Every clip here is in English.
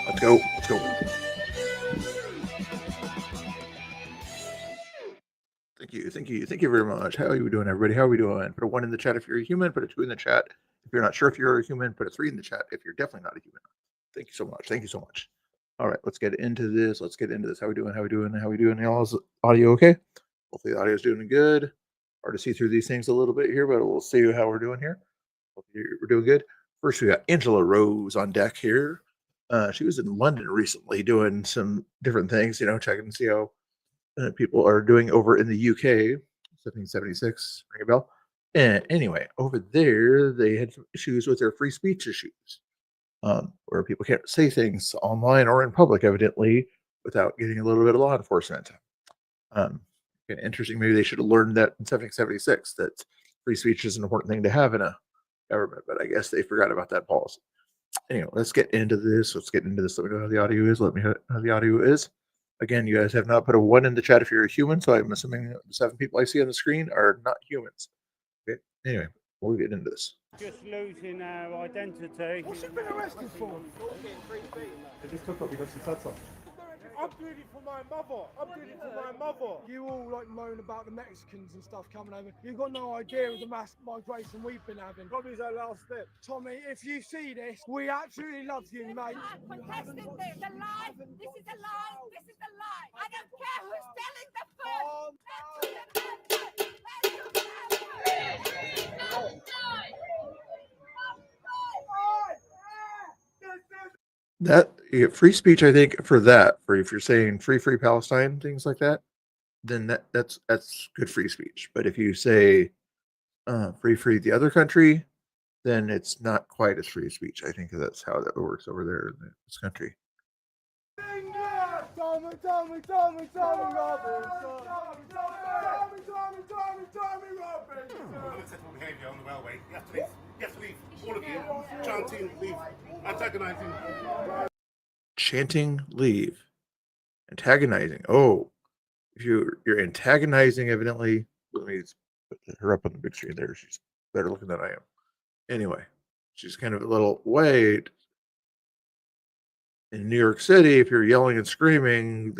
Let's go. Let's go. Thank you. Thank you. Thank you very much. How are you doing, everybody? How are we doing? Put a 1 in the chat if you're a human. Put a 2 in the chat if you're not sure if you're a human. Put a 3 in the chat if you're definitely not a human. Thank you so much. Thank you so much. All right, let's get into this. Let's get into this. How we doing? How we doing? How we doing? Y'all's audio okay? Hopefully the audio is doing good. Hard to see through these things a little bit here, but we'll see how we're doing here. Hopefully we're doing good. First, we got Angela Rose on deck here. She was in London recently doing some different things, checking to see how people are doing over in the UK. 1776, ring a bell. And anyway, over there, they had some issues with their free speech issues, where people can't say things online or in public, evidently, without getting a little bit of law enforcement. Interesting. Maybe they should have learned that in 1776 that free speech is an important thing to have in a government, but I guess they forgot about that policy. Anyway, let's get into this. Let me know how the audio is. Let me know how the audio is. Again, you guys have not put a 1 in the chat if you're a human, so I'm assuming the 7 people I see on the screen are not humans. Okay. Anyway, we'll get into this. Just losing our identity. What's he been arrested for? They just took up because he said something. I'm doing it for my mother. I'm doing it for my mother. You all like moan about the Mexicans and stuff coming over. You've got no idea of the mass migration we've been having. Probably our last step. Tommy, if you see this, we absolutely love you, mate. I'm contesting this. The lie. This is a lie. This is a lie. I don't care who's telling the That free speech, I think, for if you're saying free Palestine, things like that, then that's good free speech. But if you say free the other country, then it's not quite as free speech. I think that's how that works over there in this country. Tommy Robbins. Tommy Robbins. Unacceptable behaviour on the railway. You have to leave. You have to leave. All of you. Chanting, leave. Antagonising. Chanting, leave. Antagonizing. Oh, if you're antagonizing, evidently. Let me put her up on the big screen there. She's better looking than I am. Anyway, she's kind of a little wait. In New York City, if you're yelling and screaming,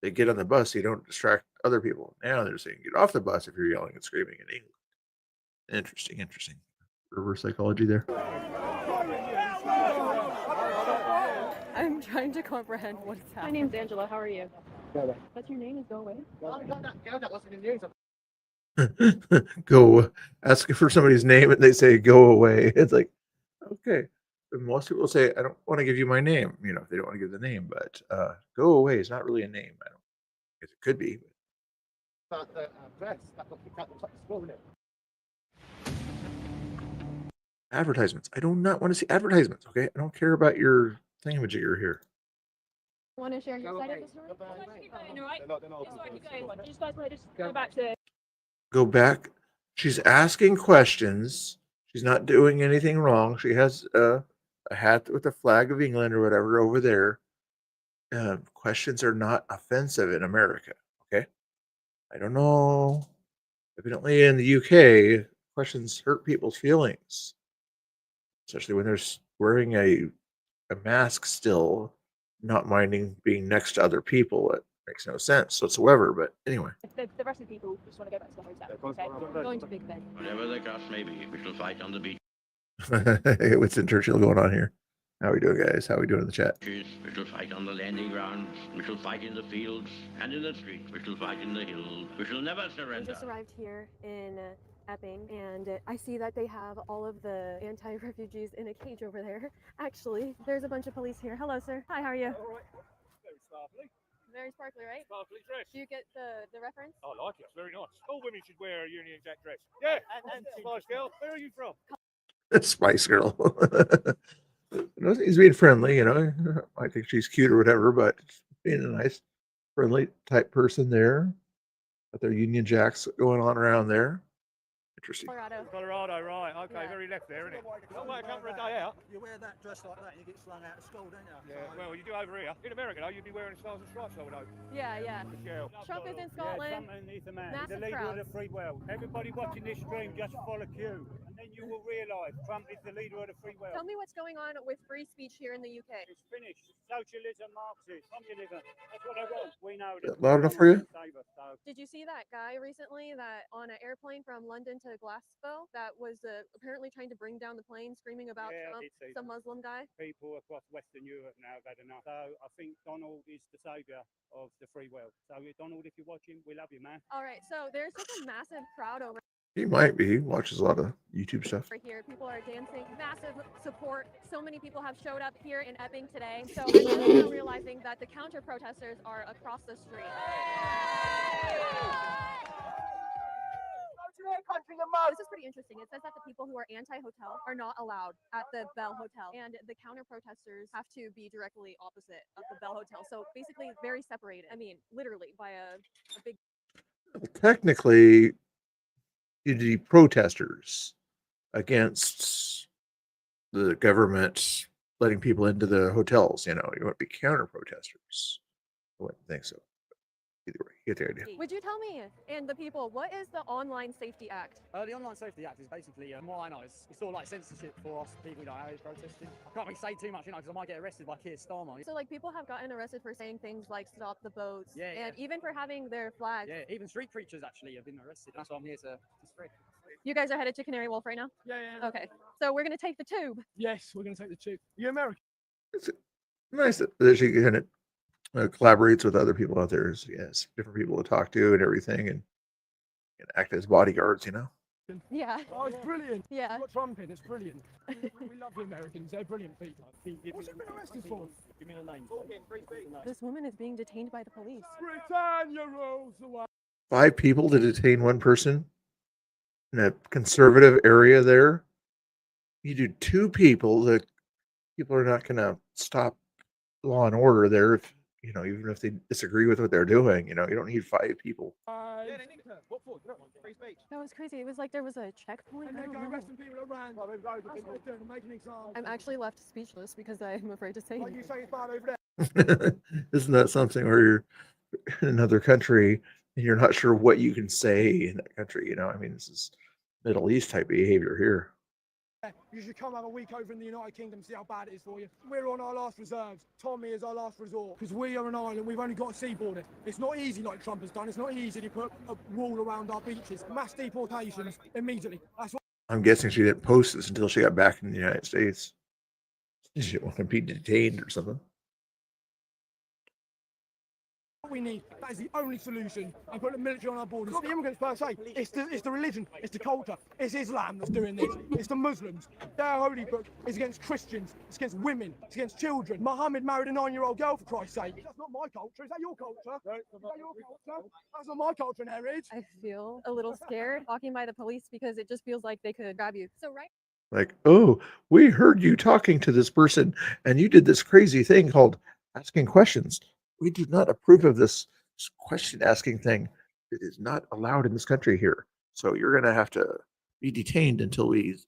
they get on the bus so you don't distract other people. Now they're saying get off the bus if you're yelling and screaming in England. Interesting. Reverse psychology there. I'm trying to comprehend what is happening. My name's Angela. How are you? What's your name? Is go away. Go ask for somebody's name and they say go away. It's like, okay. Most people say, I don't want to give you my name, if they don't want to give the name, but go away is not really a name. I don't guess it could be. Advertisements. I do not want to see advertisements, okay? I don't care about your thingamajigger here. Want to share your side of the story? Just guys want to just go back to. Go back. She's asking questions. She's not doing anything wrong. She has a hat with the flag of England or whatever over there. Questions are not offensive in America. Okay. I don't know. Evidently in the UK, questions hurt people's feelings, especially when they're wearing a mask still, not minding being next to other people. It makes no sense whatsoever. But anyway. The rest of the people just want to go back to the hotel. Okay. Going to Big Ben. Whatever the cost may be, we shall fight on the beach. Winston Churchill going on here. How are we doing, guys? How are we doing in the chat? We shall fight on the landing grounds. We shall fight in the fields and in the streets. We shall fight in the hills. We shall never We surrender. just arrived here in Epping, and I see that they have all of the anti-refugees in a cage over there. Actually, there's a bunch of police here. Hello, sir. Hi, how are you? All right. Very sparkly. Very sparkly, right? Sparkly dress. Do you get the reference? I like it. It's very nice. All women should wear a Union Jack dress. Yeah. And Spice Girl, where are you from? Spice Girl. He's being friendly, I think she's cute or whatever, but being a nice, friendly type person there. Got their Union Jacks going on around there. Interesting. Colorado, right. Okay, Yeah. very left there, isn't it? Not like come for a day out. You wear that dress like that and you get slung out of school, don't you? Yeah, well, you do over here. In America, though, you'd be wearing stars and stripes, I would hope. Yeah. Yeah. Trump is in Yeah, Scotland. Trump underneath the man. Massive The leader crowds. of the free world. Everybody watching this stream, just follow Q. And then you will realise Trump is the leader of the free world. Tell me what's going on with free speech here in the UK. It's finished. Socialism, Marxism, communism. That's what they want. We know Is that. that loud enough for you? Did you see that guy recently that on an airplane from London to Glasgow that was apparently trying to bring down the plane screaming about Yeah, I Trump, did see some that. Muslim guy? People across Western Europe now have had enough. So I think Donald is the saviour of the free world. So Donald, if you're watching, we love you, man. All right, so there's such a massive crowd over He might be. He watches a lot of YouTube stuff. here. People are dancing, massive support. So many people have showed up here in Epping today. So I'm just now realizing that the counter protesters are across the street. This is pretty interesting. It says that the people who are anti-hotel are not allowed at the Bell Hotel, and the counter protesters have to be directly opposite of the Bell Hotel. So basically, very separated. I mean, literally by a big. Well, technically, the protesters against the government letting people into the hotels. You want to be counter protesters. I wouldn't think so. Either way, you get the idea. Would you tell me and the people, what is the Online Safety Act? The Online Safety Act is basically, from what I know, it's sort of like censorship for us people out here protesting. I can't really say too much, because I might get arrested by Keir Starmer. So, like, people have gotten arrested for saying things like "stop the boats," Yeah, and even for having their flag. Yeah, even street preachers actually have been arrested. That's why I'm here to spread. You guys are headed to Canary Wharf right now? Yeah. Okay, so we're gonna take the tube. Yes, we're going to take the tube. You American? It's nice that she kind of collaborates with other people out there. Yes, different people to talk to and everything, and act as bodyguards. Yeah. Oh, it's brilliant. Yeah. Got Trump in. It's brilliant. We love the Americans. They're brilliant people. What's he been arrested for? Give me the name. This woman is being detained by the police. Britannia rules the world. 5 people to detain one person in a conservative area there. You do 2 people, that people are not going to stop law and order there. If even if they disagree with what they're doing, you don't need 5 people. What for? Free speech. That was crazy. It was like there was a checkpoint. And I they don't go know. arresting people around. That's what they're doing. Making examples. I'm actually left speechless because I'm afraid to say Like you anything. say, it's bad over there. Isn't that something where you're in another country and you're not sure what you can say in that country? I mean, this is Middle East type behavior here. You should come have a week over in the United Kingdom, see how bad it is for you. We're on our last reserves. Tommy is our last resort because we are an island. We've only got a sea border. It's not easy like Trump has done. It's not easy to put a wall around our beaches. Mass deportations immediately. That's what I'm guessing she didn't post this until she got back in the United States. She didn't want to be detained or something. we need. That is the only solution. And put the military on our borders. It's not the immigrants per se. It's the religion. It's the culture. It's Islam that's doing this. It's the Muslims. Their holy book is against Christians. It's against women. It's against children. Muhammad married a 9-year-old girl, for Christ's sake. That's not my culture. Is that your culture? Is that your culture? That's not my culture and heritage. I feel a little scared walking by the police because it just feels like they could grab you. So right. Like, oh, we heard you talking to this person and you did this crazy thing called asking questions. We do not approve of this question asking thing. It is not allowed in this country here. So you're going to have to be detained until we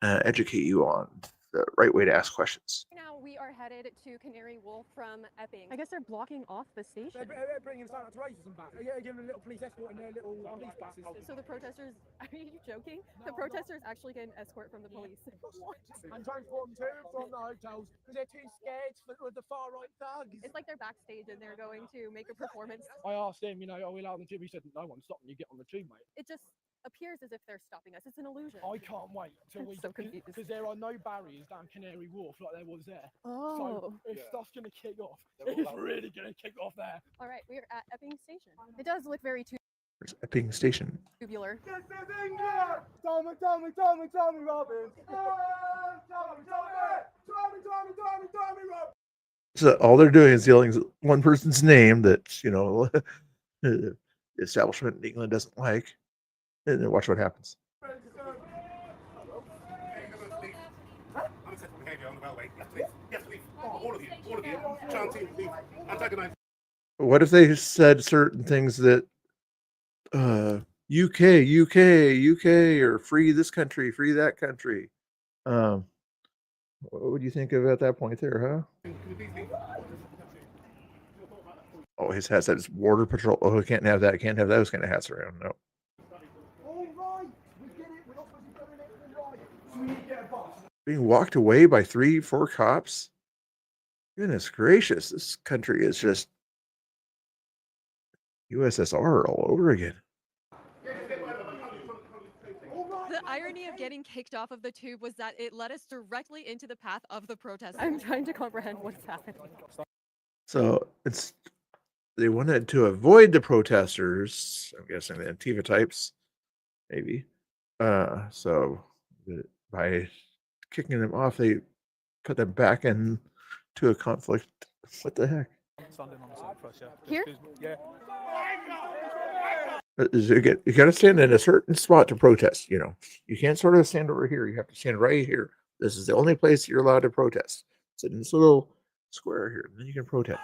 educate you on the right way to ask questions. Now we are headed to Canary Wharf from Epping. I guess they're blocking off the station. They're bringing us down to racism back. They're giving a little police escort in their little police buses. So the protesters, are you joking? The protesters actually get an escort from the police. And transport them to and from the hotels because they're too scared with the far right thugs. It's like they're backstage and they're going to make a performance. I asked him, are we allowed on the tube? He said, no one's stopping you, get on the tube, mate. It just appears as if they're stopping us. It's an illusion. I can't wait till we so confused because there are no barriers down Canary Wharf like there was there. Oh. So if stuff's gonna kick off, it's really gonna kick off there. All right, we are at Epping Station. It does look very There's Epping Station. tubular. This is England! Tommy Robbins! Tommy Robbins! So all they're doing is yelling one person's name that, the establishment in England doesn't like. And then watch what happens. Unacceptable behaviour on the railway. You have to leave. All of you, chanting, leave, antagonising. What if they said certain things that UK, or free this country, free that country? What would you think of at that point there, huh? Oh, his hat says Border Patrol. Oh, he can't have that. Can't have those kind of hats around. No. All right, we get it. We're not supposed to be doing it. being walked away by 3-4 cops. Goodness gracious, this country is just USSR all over again. The irony of getting kicked off of the tube was that it led us directly into the path of the protest. I'm trying to comprehend what's happening. So they wanted to avoid the protesters. I'm guessing the Antifa types, maybe. By kicking them off, they put them back into a conflict. What the heck? Here? Yeah. You got to stand in a certain spot to protest. You can't sort of stand over here. You have to stand right here. This is the only place you're allowed to protest. Sit in this little square here, and then you can protest.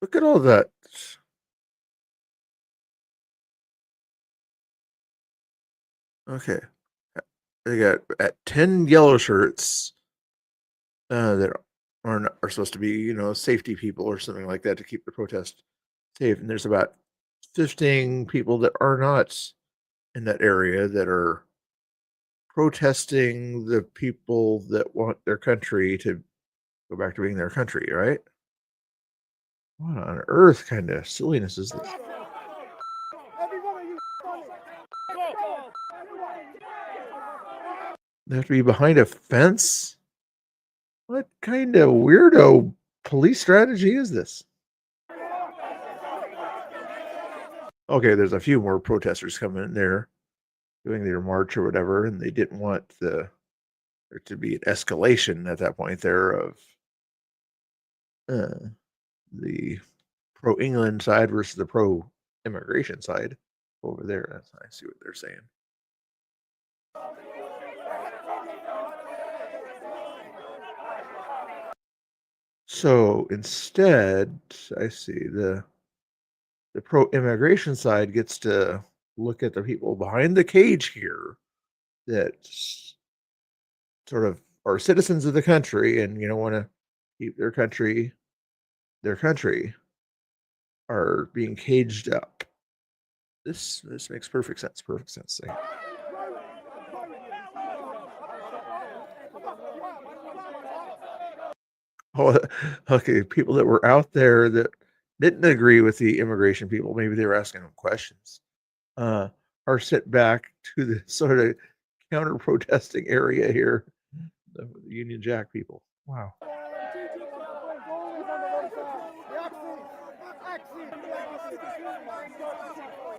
Look at all that. Okay. They got 10 yellow shirts that are supposed to be, safety people or something like that to keep the protest safe. And there's about 15 people that are not in that area that are protesting the people that want their country to go back to being their country, right? What on earth kind of silliness is this? They have to be behind a fence? What kind of weirdo police strategy is this? Okay, there's a few more protesters coming in there doing their march or whatever, and they didn't want there to be an escalation at that point there of the pro-England side versus the pro-immigration side over there. I see what they're saying. So instead, I see the pro-immigration side gets to look at the people behind the cage here that sort of are citizens of the country and want to keep their country are being caged up. This makes perfect sense. Oh, okay. People that were out there that didn't agree with the immigration people, maybe they were asking them questions, are sent back to the sort of counter protesting area here, the Union Jack people. Wow.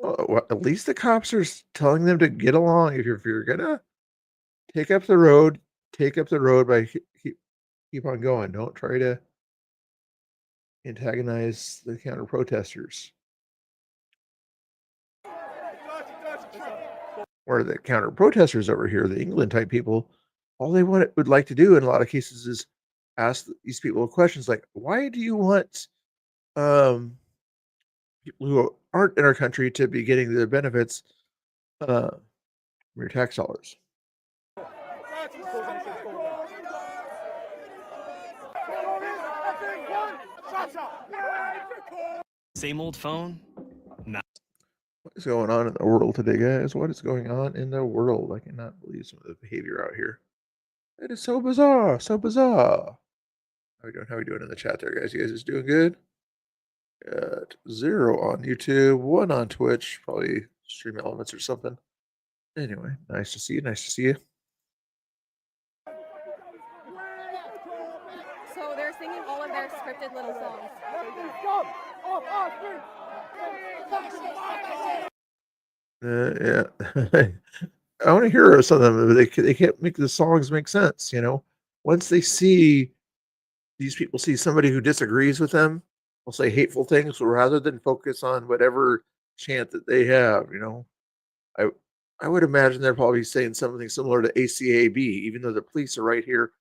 Well, at least the cops are telling them to get along. If you're gonna take up the road by keep on going. Don't try to antagonize the counter protesters. Or the counter protesters over here, the England type people, all they would like to do in a lot of cases is ask these people questions like, why do you want people who aren't in our country to be getting the benefits from your tax dollars? Same old phone? Nah. What is going on in the world today, guys? What is going on in the world? I cannot believe some of the behavior out here. It is so bizarre. How we doing in the chat there, guys? You guys is doing good? Got 0 on YouTube, 1 on Twitch, probably Stream Elements or something. Anyway, nice to see you. So they're singing all of their scripted little songs. Yeah. I want to hear some of them, but they can't make the songs make sense, Once they see these people see somebody who disagrees with them, they'll say hateful things rather than focus on whatever chant that they have, I would imagine they're probably saying something similar to ACAB, even though the police are right here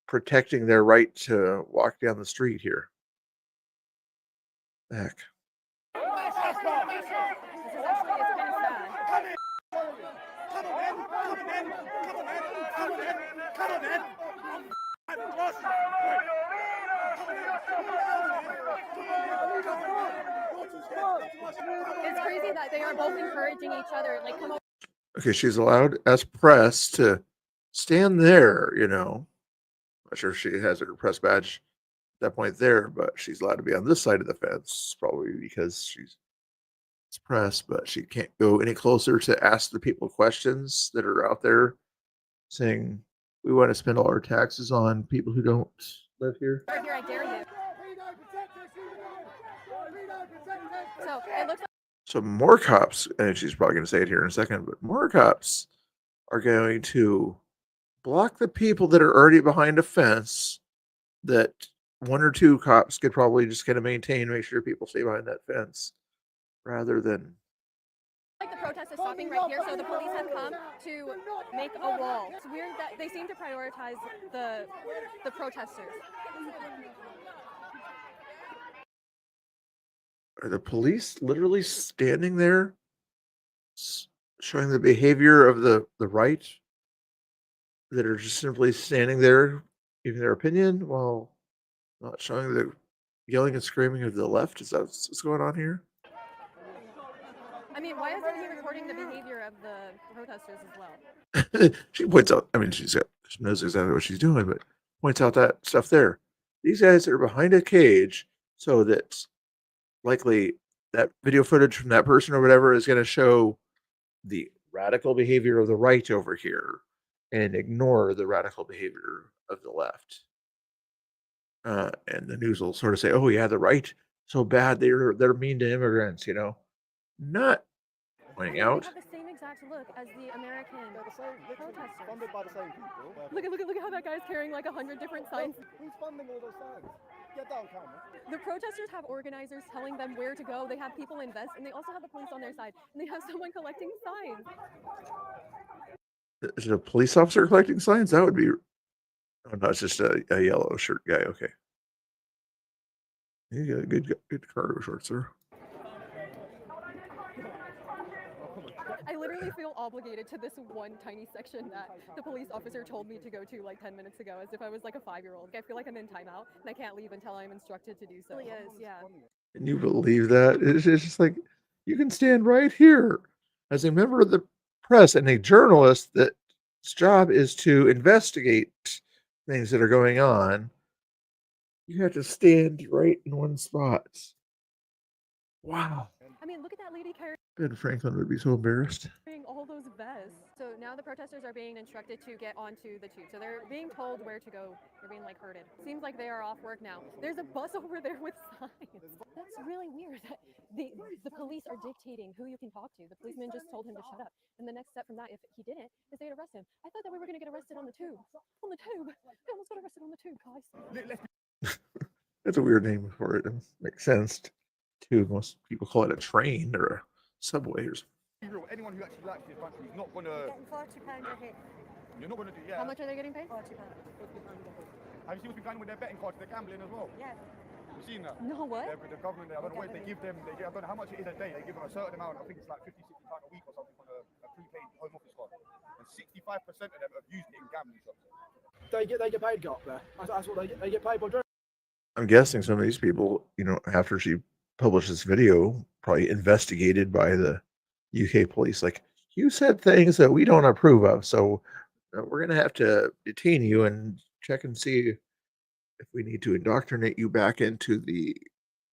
protecting their right to walk down the street here. Heck. say that they are both encouraging each other. Like, come over. Okay, she's allowed as press to stand there, you know. Not sure if she has her press badge at that point there, but she's allowed to be on this side of the fence, probably because she's press, but she can't go any closer to ask the people questions that are out there saying, we want to spend all our taxes on people who don't live here. Over here, I dare you. So it looks like So more cops, and she's probably going to say it here in a second, but more cops are going to block the people that are already behind a fence that one or two cops could probably just kind of maintain, make sure people stay behind that fence rather than. the protest is stopping right here, so the police have come to make a wall. It's weird that they seem to prioritize the protesters. Are the police literally standing there showing the behavior of the right that are just simply standing there giving their opinion while not showing the yelling and screaming of the left? Is that what's going on here? I mean, why isn't he recording the behavior of the protesters as well? She points out, I mean, she knows exactly what she's doing, but points out that stuff there. These guys are behind a cage so that likely that video footage from that person or whatever is going to show the radical behavior of the right over here and ignore the radical behavior of the left. And the news will sort of say, oh yeah, the right, so bad, they're mean to immigrants, you know. Not pointing out. They have the same exact look as the American protesters. Funded by the same people. Look at how that guy's carrying like 100 different signs. Who's funding all those signs? Get down, camera. The protesters have organizers telling them where to go. They have people invest, and they also have the police on their side, and they have someone collecting signs. Is it a police officer collecting signs? That would be. Oh no, it's just a yellow shirt guy. Okay. You got good cargo shorts, sir. I literally feel obligated to this one tiny section that the police officer told me to go to like 10 minutes ago, as if I was like a 5-year-old. I feel like I'm in timeout, and I can't leave until I'm instructed to do so. It really is, yeah. Can you believe that? It's just like, you can stand right here as a member of the press and a journalist that's job is to investigate things that are going on. You have to stand right in one spot. Wow. I mean, look at that lady carrying Ben Franklin would be so embarrassed. all those vests. So now the protesters are being instructed to get onto the tube. So they're being told where to go. They're being like herded. Seems like they are off work now. There's a bus over there with signs. That's really weird that the police are dictating who you can talk to. The policeman just told him to shut up. And the next step from that, if he didn't, is they'd arrest him. I thought that we were going to get arrested on the tube. On the tube. We almost got arrested on the tube, guys. That's a weird name for it. It makes sense. Too. Most people call it a train or a subway or something. Anyone who actually likes this country is not going to. £40 a hit. You're not going to do. Yeah. How much are they getting paid? £40. Have you seen what's been going on with their betting cards? They're gambling as well. Yeah. You've seen that? No, what? The government, I don't know what they give them. I don't know how much it is a day. They give them a certain amount. I think it's like £50, £60 a week or something on a prepaid home office card. And 65% of them have used it in gambling shops. They get paid go up there. That's what they get paid by doing. I'm guessing some of these people, you know, after she published this video, probably investigated by the UK police, like, you said things that we don't approve of, so we're going to have to detain you and check and see if we need to indoctrinate you back into the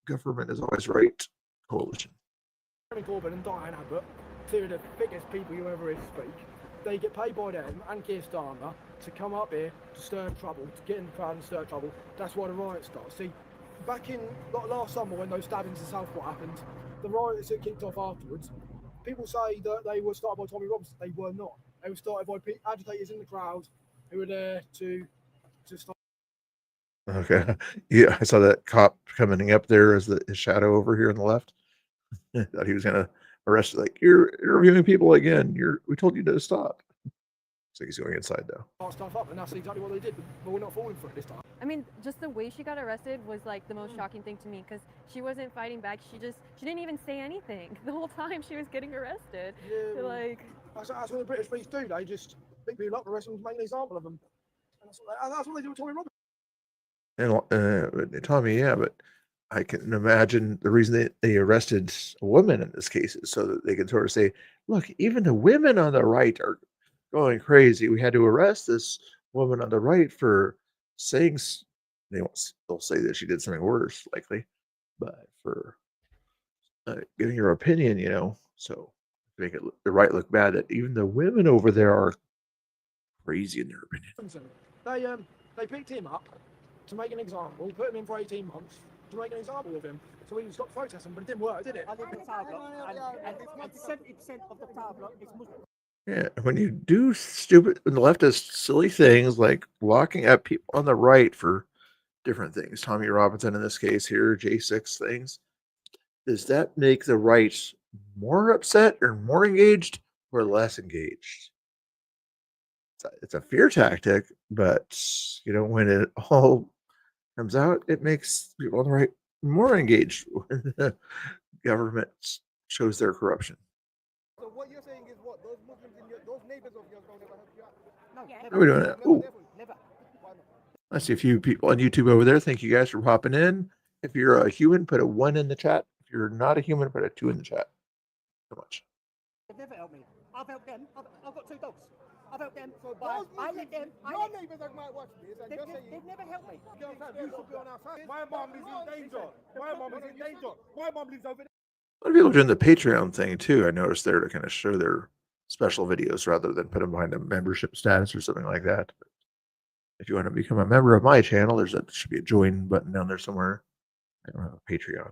government is always right coalition. Corbyn and Diane Abbott, two of the biggest people you ever hear speak, they get paid by them and Keir Starmer to come up here to stir trouble, to get in the crowd and stir trouble. That's why the riots start. See, back in last summer when those stabbings in Southport happened, the riots that kicked off afterwards, people say that they were started by Tommy Robinson. They were not. They were started by agitators in the crowd who were there to stop. Okay. Yeah, I saw that cop coming up there as his shadow over here on the left. I thought he was going to arrest it. Like, you're interviewing people again. We told you to stop. So he's going inside though. Stuff up, and that's exactly what they did. But we're not falling for it this time. I mean, just the way she got arrested was like the most shocking thing to me, because she wasn't fighting back. She didn't even say anything the whole time she was getting arrested. Yeah, like that's what the British police do. They just pick people up, arrest them, make an example of them. And that's what they do with Tommy Robinson. And Tommy, yeah, but I can imagine the reason they arrested a woman in this case is so that they can sort of say, look, even the women on the right are going crazy. We had to arrest this woman on the right for saying they'll say that she did something worse, likely, but for giving her opinion, so to make the right look bad, that even the women over there are crazy in their opinion. They picked him up to make an example, put him in for 18 months to make an example of him. So he stopped protesting, but it didn't work, did it? I live in the tower block, and 70% of the tower block is Muslim. Yeah, when you do stupid, when the left does silly things like walking at people on the right for different things, Tommy Robinson in this case here, J6 things, does that make the right more upset or more engaged or less engaged? It's a fear tactic, but when it all comes out, it makes people on the right more engaged when the government shows their corruption. So what you're saying is what? Those Muslims those neighbors of yours don't ever help you out? No, How are we doing that? Ooh. Never. I see a few people on YouTube over there. Thank you guys for popping in. If you're a human, put a 1 in the chat. If you're not a human, put a 2 in the chat. So much. They've never helped me. I've helped them. I've got 2 dogs. I've helped them. So But those I let them. your neighbors that might watch this and just say They've never helped me. you should be on our side. My mom is in danger. My mom is in danger. My mom lives over there. A lot of people are doing the Patreon thing too. I noticed there to kind of show their special videos rather than put them behind a membership status or something like that. But if you want to become a member of my channel, there should be a join button down there somewhere. I don't have a Patreon.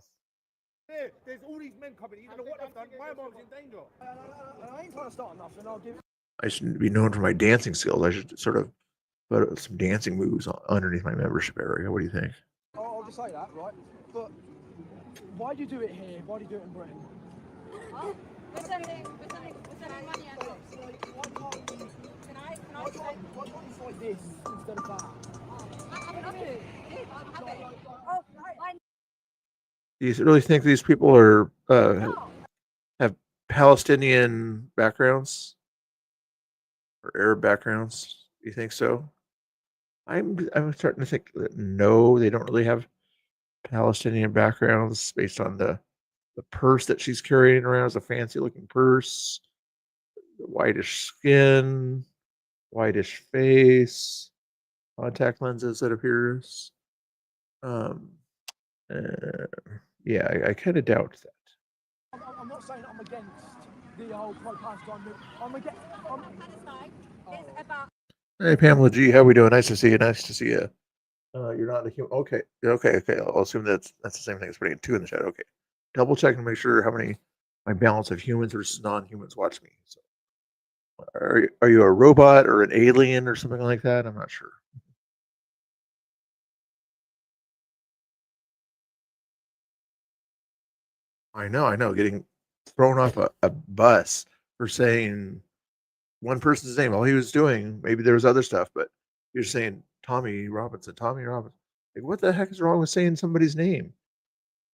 There's all these men coming. You know what they've done? My mom's in danger. I ain't trying to start nothing. I'll give. I should be known for my dancing skills. I should sort of put some dancing moves underneath my membership area. What do you think? I'll just say that, right? But why do you do it here? Why do you do it in Britain? We're sending money and jobs. Can I Why can't you fight this instead of that? Do you really think these people are have Palestinian backgrounds or Arab backgrounds? Do you think so? I'm starting to think that no, they don't really have Palestinian backgrounds based on the purse that she's carrying around. Is a fancy looking purse, the whitish skin, whitish face, contact lenses, it appears. Yeah, I kind of doubt that. I'm not saying I'm against the whole pro-Palestine movement. I'm against. Palestine is about. Hey, Pamela G, how we doing? Nice to see you. Nice to see you. You're not a human. Okay. I'll assume that's the same thing as putting a 2 in the chat. Okay. Double check and make sure how many my balance of humans versus non-humans watch me. So, are you a robot or an alien or something like that? I'm not sure. I know. Getting thrown off a bus for saying one person's name. All he was doing, maybe there was other stuff, but you're saying Tommy Robinson. Like, what the heck is wrong with saying somebody's name?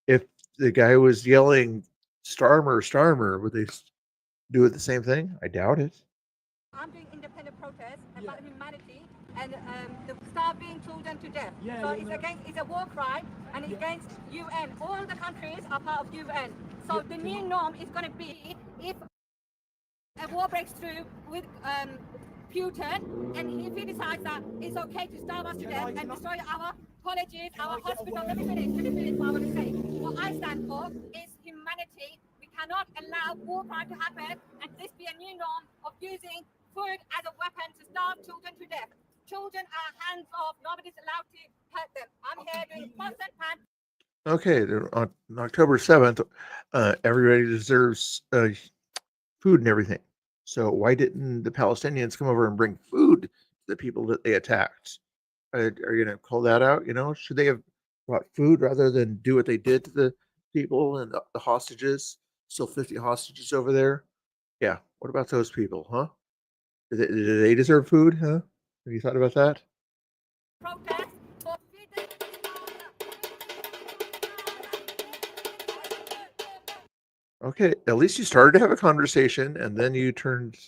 If the guy was yelling Starmer, would they do it the same thing? I doubt it. I'm doing independent protest about humanity and the starving children to death. It's a war crime and it's against UN. All the countries are part of UN. So the new norm is going to be if a war breaks through with Putin, and if he decides that it's okay to starve us to death and destroy our colleges, our hospitals, let me finish what I want to say. What I stand for is humanity. We cannot allow war crime to happen and this be a new norm of using food as a weapon to starve children to death. Children are hands off. Nobody's allowed to hurt them. I'm here doing constant pan. Okay, on October 7th, everybody deserves food and everything. So why didn't the Palestinians come over and bring food to the people that they attacked? Are you going to call that out? Should they have brought food rather than do what they did to the people and the hostages? Still 50 hostages over there. Yeah. What about those people, huh? Do they deserve food, huh? Have you thought about that? Protest for Okay, at least you started to have a conversation, and then you turned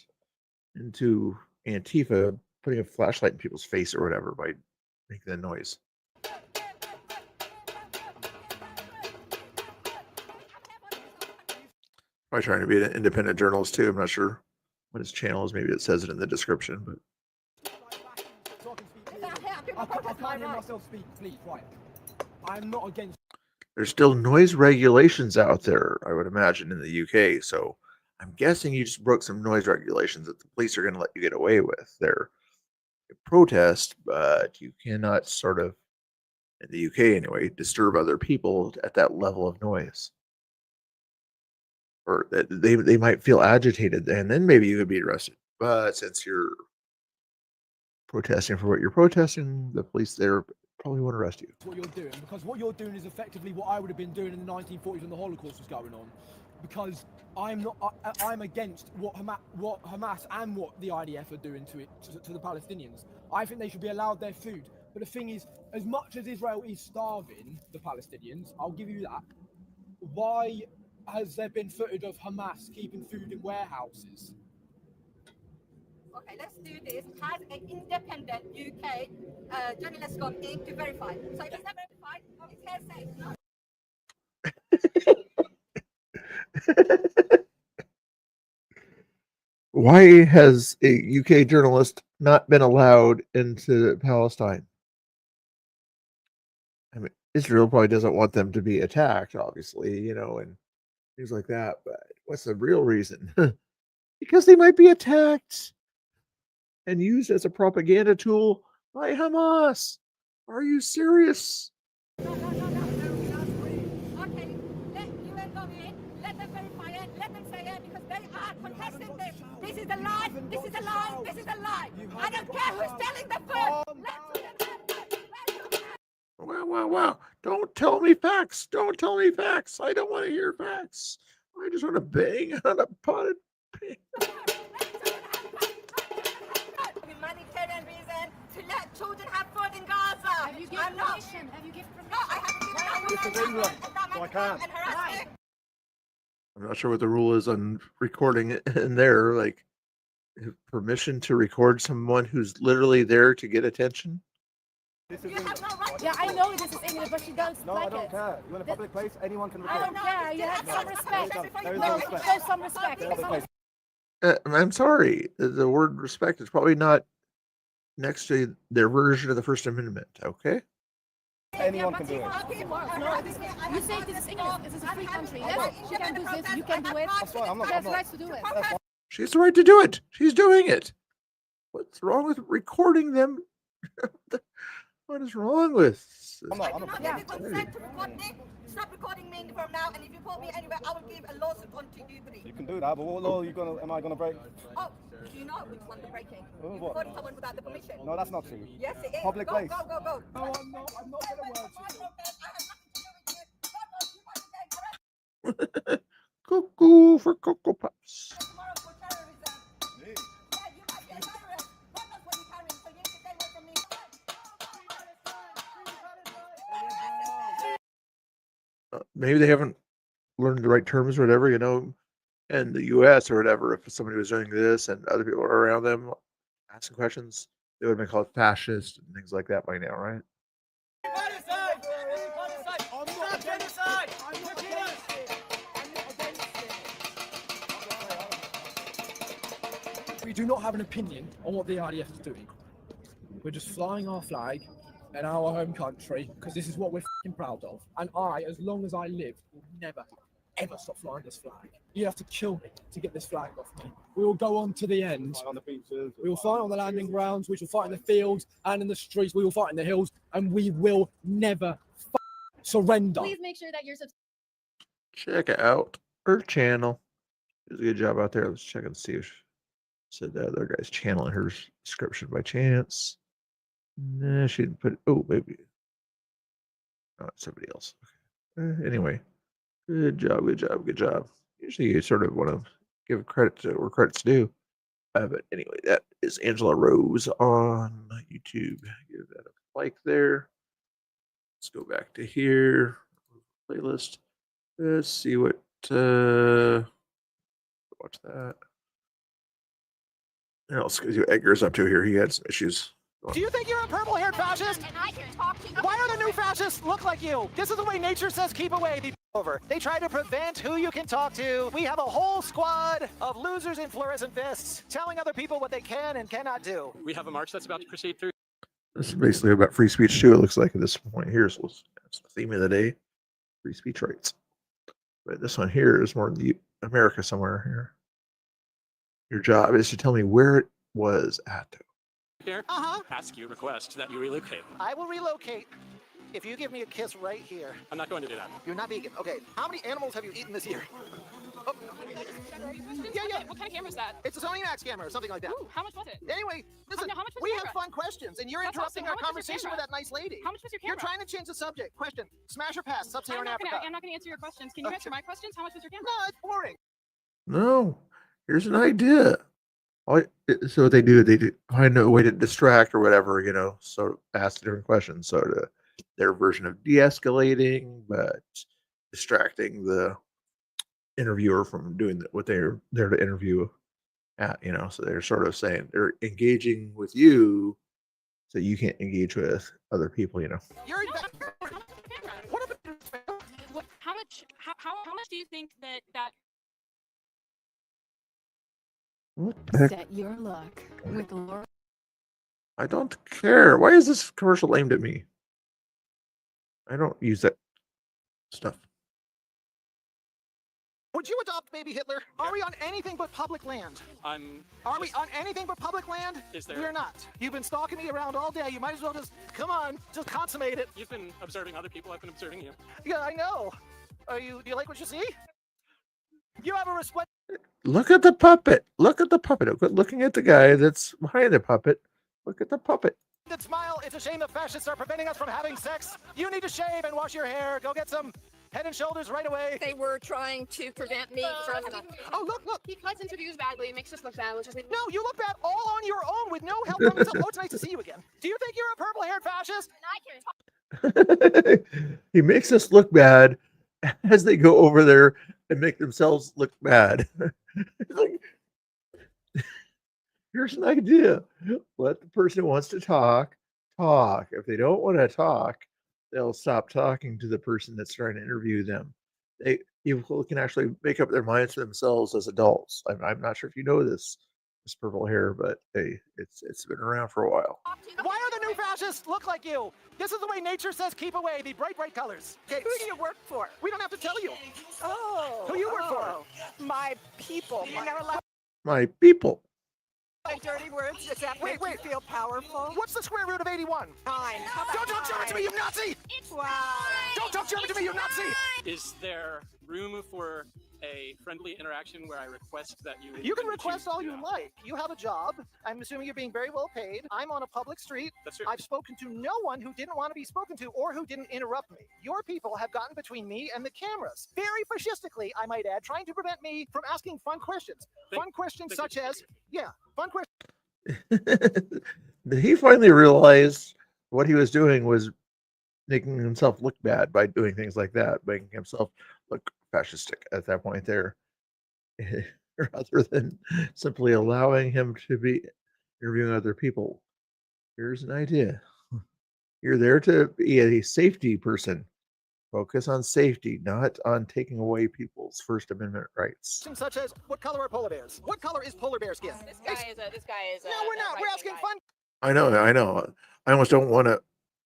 into Antifa, putting a flashlight in people's face or whatever by making the noise. Probably trying to be an independent journalist too. I'm not sure what his channel is. Maybe it says it in the description, but I can't hear myself speak, please, right. I'm not against. there's still noise regulations out there, I would imagine, in the UK. So I'm guessing you just broke some noise regulations that the police are going to let you get away with. They're a protest, but you cannot sort of, in the UK anyway, disturb other people at that level of noise. Or that they might feel agitated, and then maybe you could be arrested. But since you're protesting for what you're protesting, the police there probably won't arrest you. What you're doing, because what you're doing is effectively what I would have been doing in the 1940s when the Holocaust was going on. Because I'm against what Hamas and what the IDF are doing to the Palestinians. I think they should be allowed their food. But the thing is, as much as Israel is starving the Palestinians, I'll give you that. Why has there been footage of Hamas keeping food in warehouses? Okay, let's do this. Has an independent UK journalist gone in to verify? So if it's not verified, it's hearsay. Why has a UK journalist not been allowed into Palestine? I mean, Israel probably doesn't want them to be attacked, obviously, and things like that. But what's the real reason? Because they might be attacked and used as a propaganda tool by Hamas. Are you serious? Okay, let UN go in, let them verify it, let them say it, because they are contesting this. This is a lie, this is a lie, this is a lie. I don't care who's telling the truth. Wow. Don't tell me facts. Don't tell me facts. I don't want to hear facts. I just want to bang on a potted pig. Humanitarian reason to let children have food in Gaza. Have you given permission? Have you given permission? No, I haven't given permission. So I can't. I'm not sure what the rule is on recording it in there. Like, permission to record someone who's literally there to get attention? Yeah, I know this is English, but she does No, like I don't it. care. You're in a public place, anyone can record. I don't care. You have some respect. There is No, no respect. show some respect. I'm sorry. The word respect is probably not next to their version of the First Amendment, okay? Anyone can do it. You say this is English. This is a free country. Yes, she can do this. You can do it. That's right. I'm not. She has rights to do it. She has the right to do it. She's doing it. What's wrong with recording them? What is wrong with this? I do not give you consent to record me. Stop recording me from now, and if you put me anywhere, I will give a lawsuit on to you three. You can do that, but what law am I gonna break? Oh, do you know which one you're breaking? Oh, You're what? recording someone without the permission. No, that's not true. Yes, it is. Public Go, place. go. No, I'm not gonna work to you. Cuckoo for Cocoa Puffs. Maybe they haven't learned the right terms or whatever, in the US or whatever. If somebody was doing this and other people were around them asking questions, they would have been called fascist and things like that by now, right? We do not have an opinion on what the IDF is doing. We're just flying our flag in our home country because this is what we're f***ing proud of. And I, as long as I live, will never, ever stop flying this flag. You have to kill me to get this flag off me. We will go on to the end. On the beaches. We will fight on the landing grounds. We shall fight in the fields and in the streets. We will fight in the hills, and we will never surrender. Please make sure that you're Check out her channel. She does a good job out there. Let's check and see if said the other guy's channel in her description by chance. Nah, she didn't put. Oh, maybe. Oh, it's somebody else. Okay. Anyway, good job. Usually, you sort of want to give credit to where credit's due. But anyway, that is Angela Rose on YouTube. Give that a like there. Let's go back to here. Playlist. Let's see what. Watch that. Else, Edgar's up to here. He had some issues. Do you think you're a purple-haired fascist? And I can talk to you. Why do the new fascists look like you? This is the way nature says keep away. over. They try to prevent who you can talk to. We have a whole squad of losers in fluorescent vests telling other people what they can and cannot do. We have a march that's about to proceed through. This is basically about free speech too. It looks like at this point here. So it's the theme of the day: free speech rights. But this one here is more the America somewhere here. Your job is to tell me where it was at. Here, ask you, request that you relocate. I will relocate if you give me a kiss right here. I'm not going to do that. You're not vegan. Okay. How many animals have you eaten this year? Oh. Yeah. What kind of camera is that? It's a Sony Max camera or something like that. Ooh, how much was it? Anyway, listen, how much was we the have camera? fun questions, and you're That's interrupting awesome. our How much was your conversation with camera? that nice lady. How much was your camera? You're trying to change the subject. Question: smash or pass? Sub-Saharan Africa. I'm not going to answer your questions. Can you answer my questions? How much was your camera? No, it's boring. No, here's an idea. So what they do find a way to distract or whatever, so ask different questions. So their version of de-escalating, but distracting the interviewer from doing what they're there to interview at, so they're sort of saying they're engaging with you so you can't engage with other people, You're How much do you think that What the heck? Set your luck with Laura. I don't care. Why is this commercial aimed at me? I don't use that stuff. Would you adopt baby Hitler? Are we on anything but public land? Are we on anything but public land? Is there? We're not. You've been stalking me around all day. You might as well just, come on, just consummate it. You've been observing other people. I've been observing you. Yeah, I know. Do you like what you see? You have a respect. Look at the puppet. Look at the puppet. Quit looking at the guy that's behind the puppet. Look at the puppet. Smile. It's a shame the fascists are preventing us from having sex. You need to shave and wash your hair. Go get some Head and Shoulders right away. They were trying to prevent me from... Oh, look. he cuts interviews badly? It makes us look bad. No, you look bad all on your own with no help from yourself. Oh, it's nice to see you again. Do you think you're a purple-haired fascist? He makes us look bad as they go over there and make themselves look bad. Like, here's an idea. Let the person who wants to talk. If they don't want to talk, they'll stop talking to the person that's trying to interview them. People can actually make up their minds for themselves as adults. I'm not sure if you know this purple hair, but hey, it's been around for a while. Why are the new fascists look like you? This is the way nature says keep away, the bright colors. Who do you work for? We don't have to tell you. Oh. Who you work for? My people. You're never allowed My people. to say dirty words. Does that make you feel powerful? What's the square root of 81? 9. Don't talk German to me, you Nazi! Wow. Don't talk German to me, you Nazi! Is there room for a friendly interaction where I request that you... You can request all you like. You have a job. I'm assuming you're being very well paid. I'm on a public street. That's true. I've spoken to no one who didn't want to be spoken to or who didn't interrupt me. Your people have gotten between me and the cameras. Very fascistically, I might add, trying to prevent me from asking fun questions. Fun questions such as, fun questions. He finally realized what he was doing was making himself look bad by doing things like that, making himself look fascistic at that point there, rather than simply allowing him to be interviewing other people. Here's an idea. You're there to be a safety person. Focus on safety, not on taking away people's First Amendment rights. Such as, what color are polar bears? What color is polar bear skin? This guy is a... No, we're not. We're asking fun. I know. I almost don't want to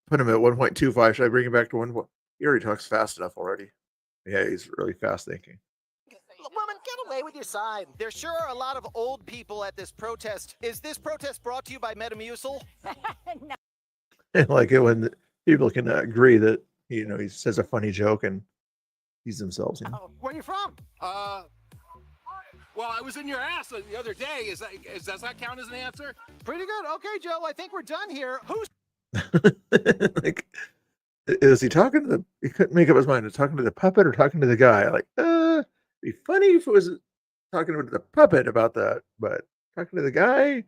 put him at 1.25. Should I bring him back to 1? He already talks fast enough already. Yeah, he's really fast thinking. Woman, get away with your side. There sure are a lot of old people at this protest. Is this protest brought to you by Metamucil? No. I like it when people can agree that, he says a funny joke and he's themselves. Where are you from? Well, I was in your ass the other day. Does that count as an answer? Pretty good. Okay, Joe, I think we're done here. Who's... Like, is he talking to he couldn't make up his mind. Is he talking to the puppet or talking to the guy? Like, it'd be funny if it was talking to the puppet about that, but talking to the guy,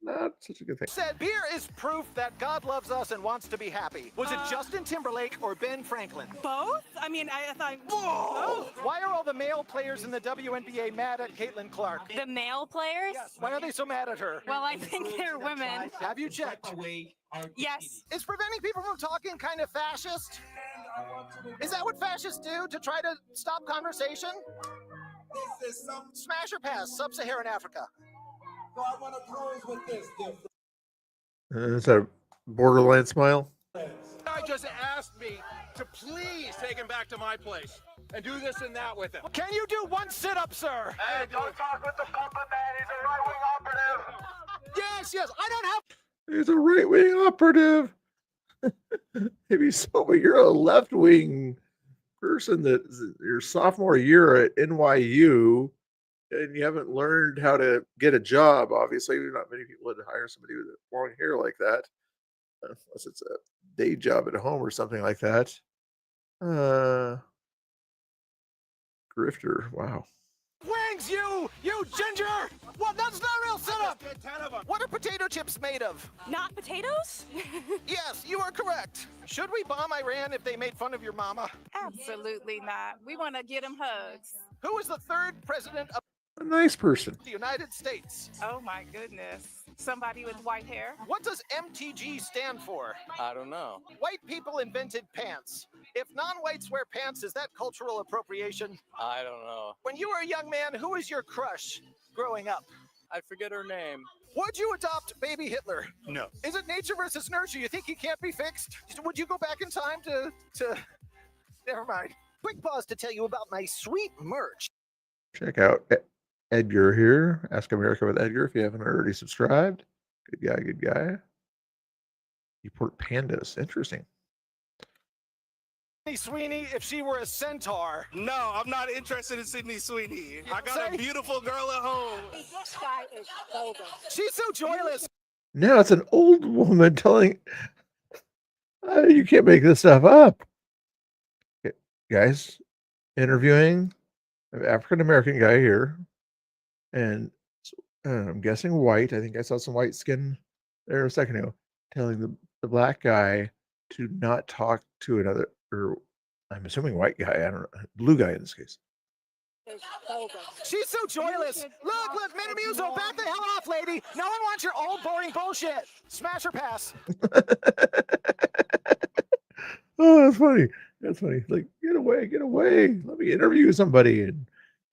not such a good thing. Said beer is proof that God loves us and wants to be happy. Was it Justin Timberlake or Ben Franklin? Both? I mean, I thought... Whoa! Why are all the male players in the WNBA mad at Caitlin Clark? The male players? Yes. Why are they so mad at her? Well, I think they're women. Have you checked? Yes. Is preventing people from talking kind of fascist? Is that what fascists do to try to stop conversation? Smash or pass, sub-Saharan Africa. So I want to close with this. Is that a borderline smile? Guy just asked me to please take him back to my place and do this and that with him. Can you do one sit-up, sir? Hey, don't talk with the puppet man. He's a right-wing operative. Yes, I don't have... He's a right-wing operative. Maybe so, but you're a left-wing person that your sophomore year at NYU, and you haven't learned how to get a job. Obviously, not many people would hire somebody with long hair like that, unless it's a day job at home or something like that. Grifter, wow. Wings, you ginger! What? That's not a real setup! What are potato chips made of? Not potatoes? Yes, you are correct. Should we bomb Iran if they made fun of your mama? Absolutely not. We want to get them hugs. Who is the third president of A nice person. the United States? Oh my goodness. Somebody with white hair? What does MTG stand for? I don't know. White people invented pants. If non-whites wear pants, is that cultural appropriation? I don't know. When you were a young man, who was your crush growing up? I forget her name. Would you adopt baby Hitler? No. Is it nature versus nurture? You think he can't be fixed? Would you go back in time to... Never mind. Quick pause to tell you about my sweet merch. Check out Edgar here. Ask America with Edgar if you haven't already subscribed. Good guy. You port pandas. Interesting. Sydney Sweeney, if she were a centaur. No, I'm not interested in Sydney Sweeney. I got a beautiful girl at home. This guy is bogus. She's so joyless. Now it's an old woman telling you can't make this stuff up. Okay, guys, interviewing an African American guy here, and I'm guessing white. I think I saw some white skin there a second ago, telling the black guy to not talk to another, or I'm assuming white guy. I don't know, blue guy in this case. She's so joyless. Look, Metamuso, back the hell off, lady. No one wants your old, boring bullshit. Smash or pass. Oh, that's funny. That's funny. Like, get away. Let me interview somebody, and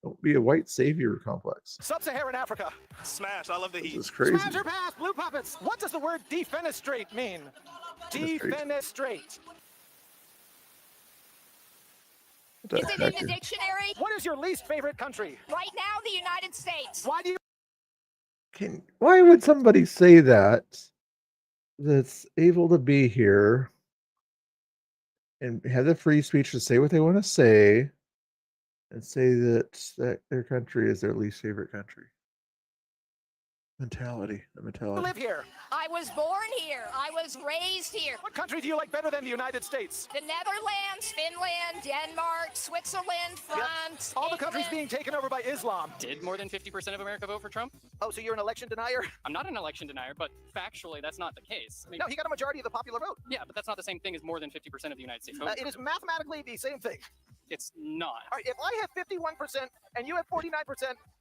don't be a white savior complex. Sub-Saharan Africa. Smash. I love the heat. This is crazy. Smash or pass, blue puppets. What does the word defenestrate mean? Defenestrate. What Is the it in heck the is- dictionary? What is your least favorite country? Right now, the United States. Why do you... Why would somebody say that that's able to be here and have the free speech to say what they want to say and say that their country is their least favorite country? The mentality. live here? I was born here. I was raised here. What country do you like better than the United States? The Netherlands, Finland, Denmark, Switzerland, France. All the countries being taken over by Islam. Did more than 50% of America vote for Trump? Oh, so you're an election denier? I'm not an election denier, but factually, that's not the case. I mean, No, he got a majority of the popular vote. yeah, but that's not the same thing as more than 50% of the United States vote. It is mathematically the same thing. It's not. All right, if I have 51% and you have 49%,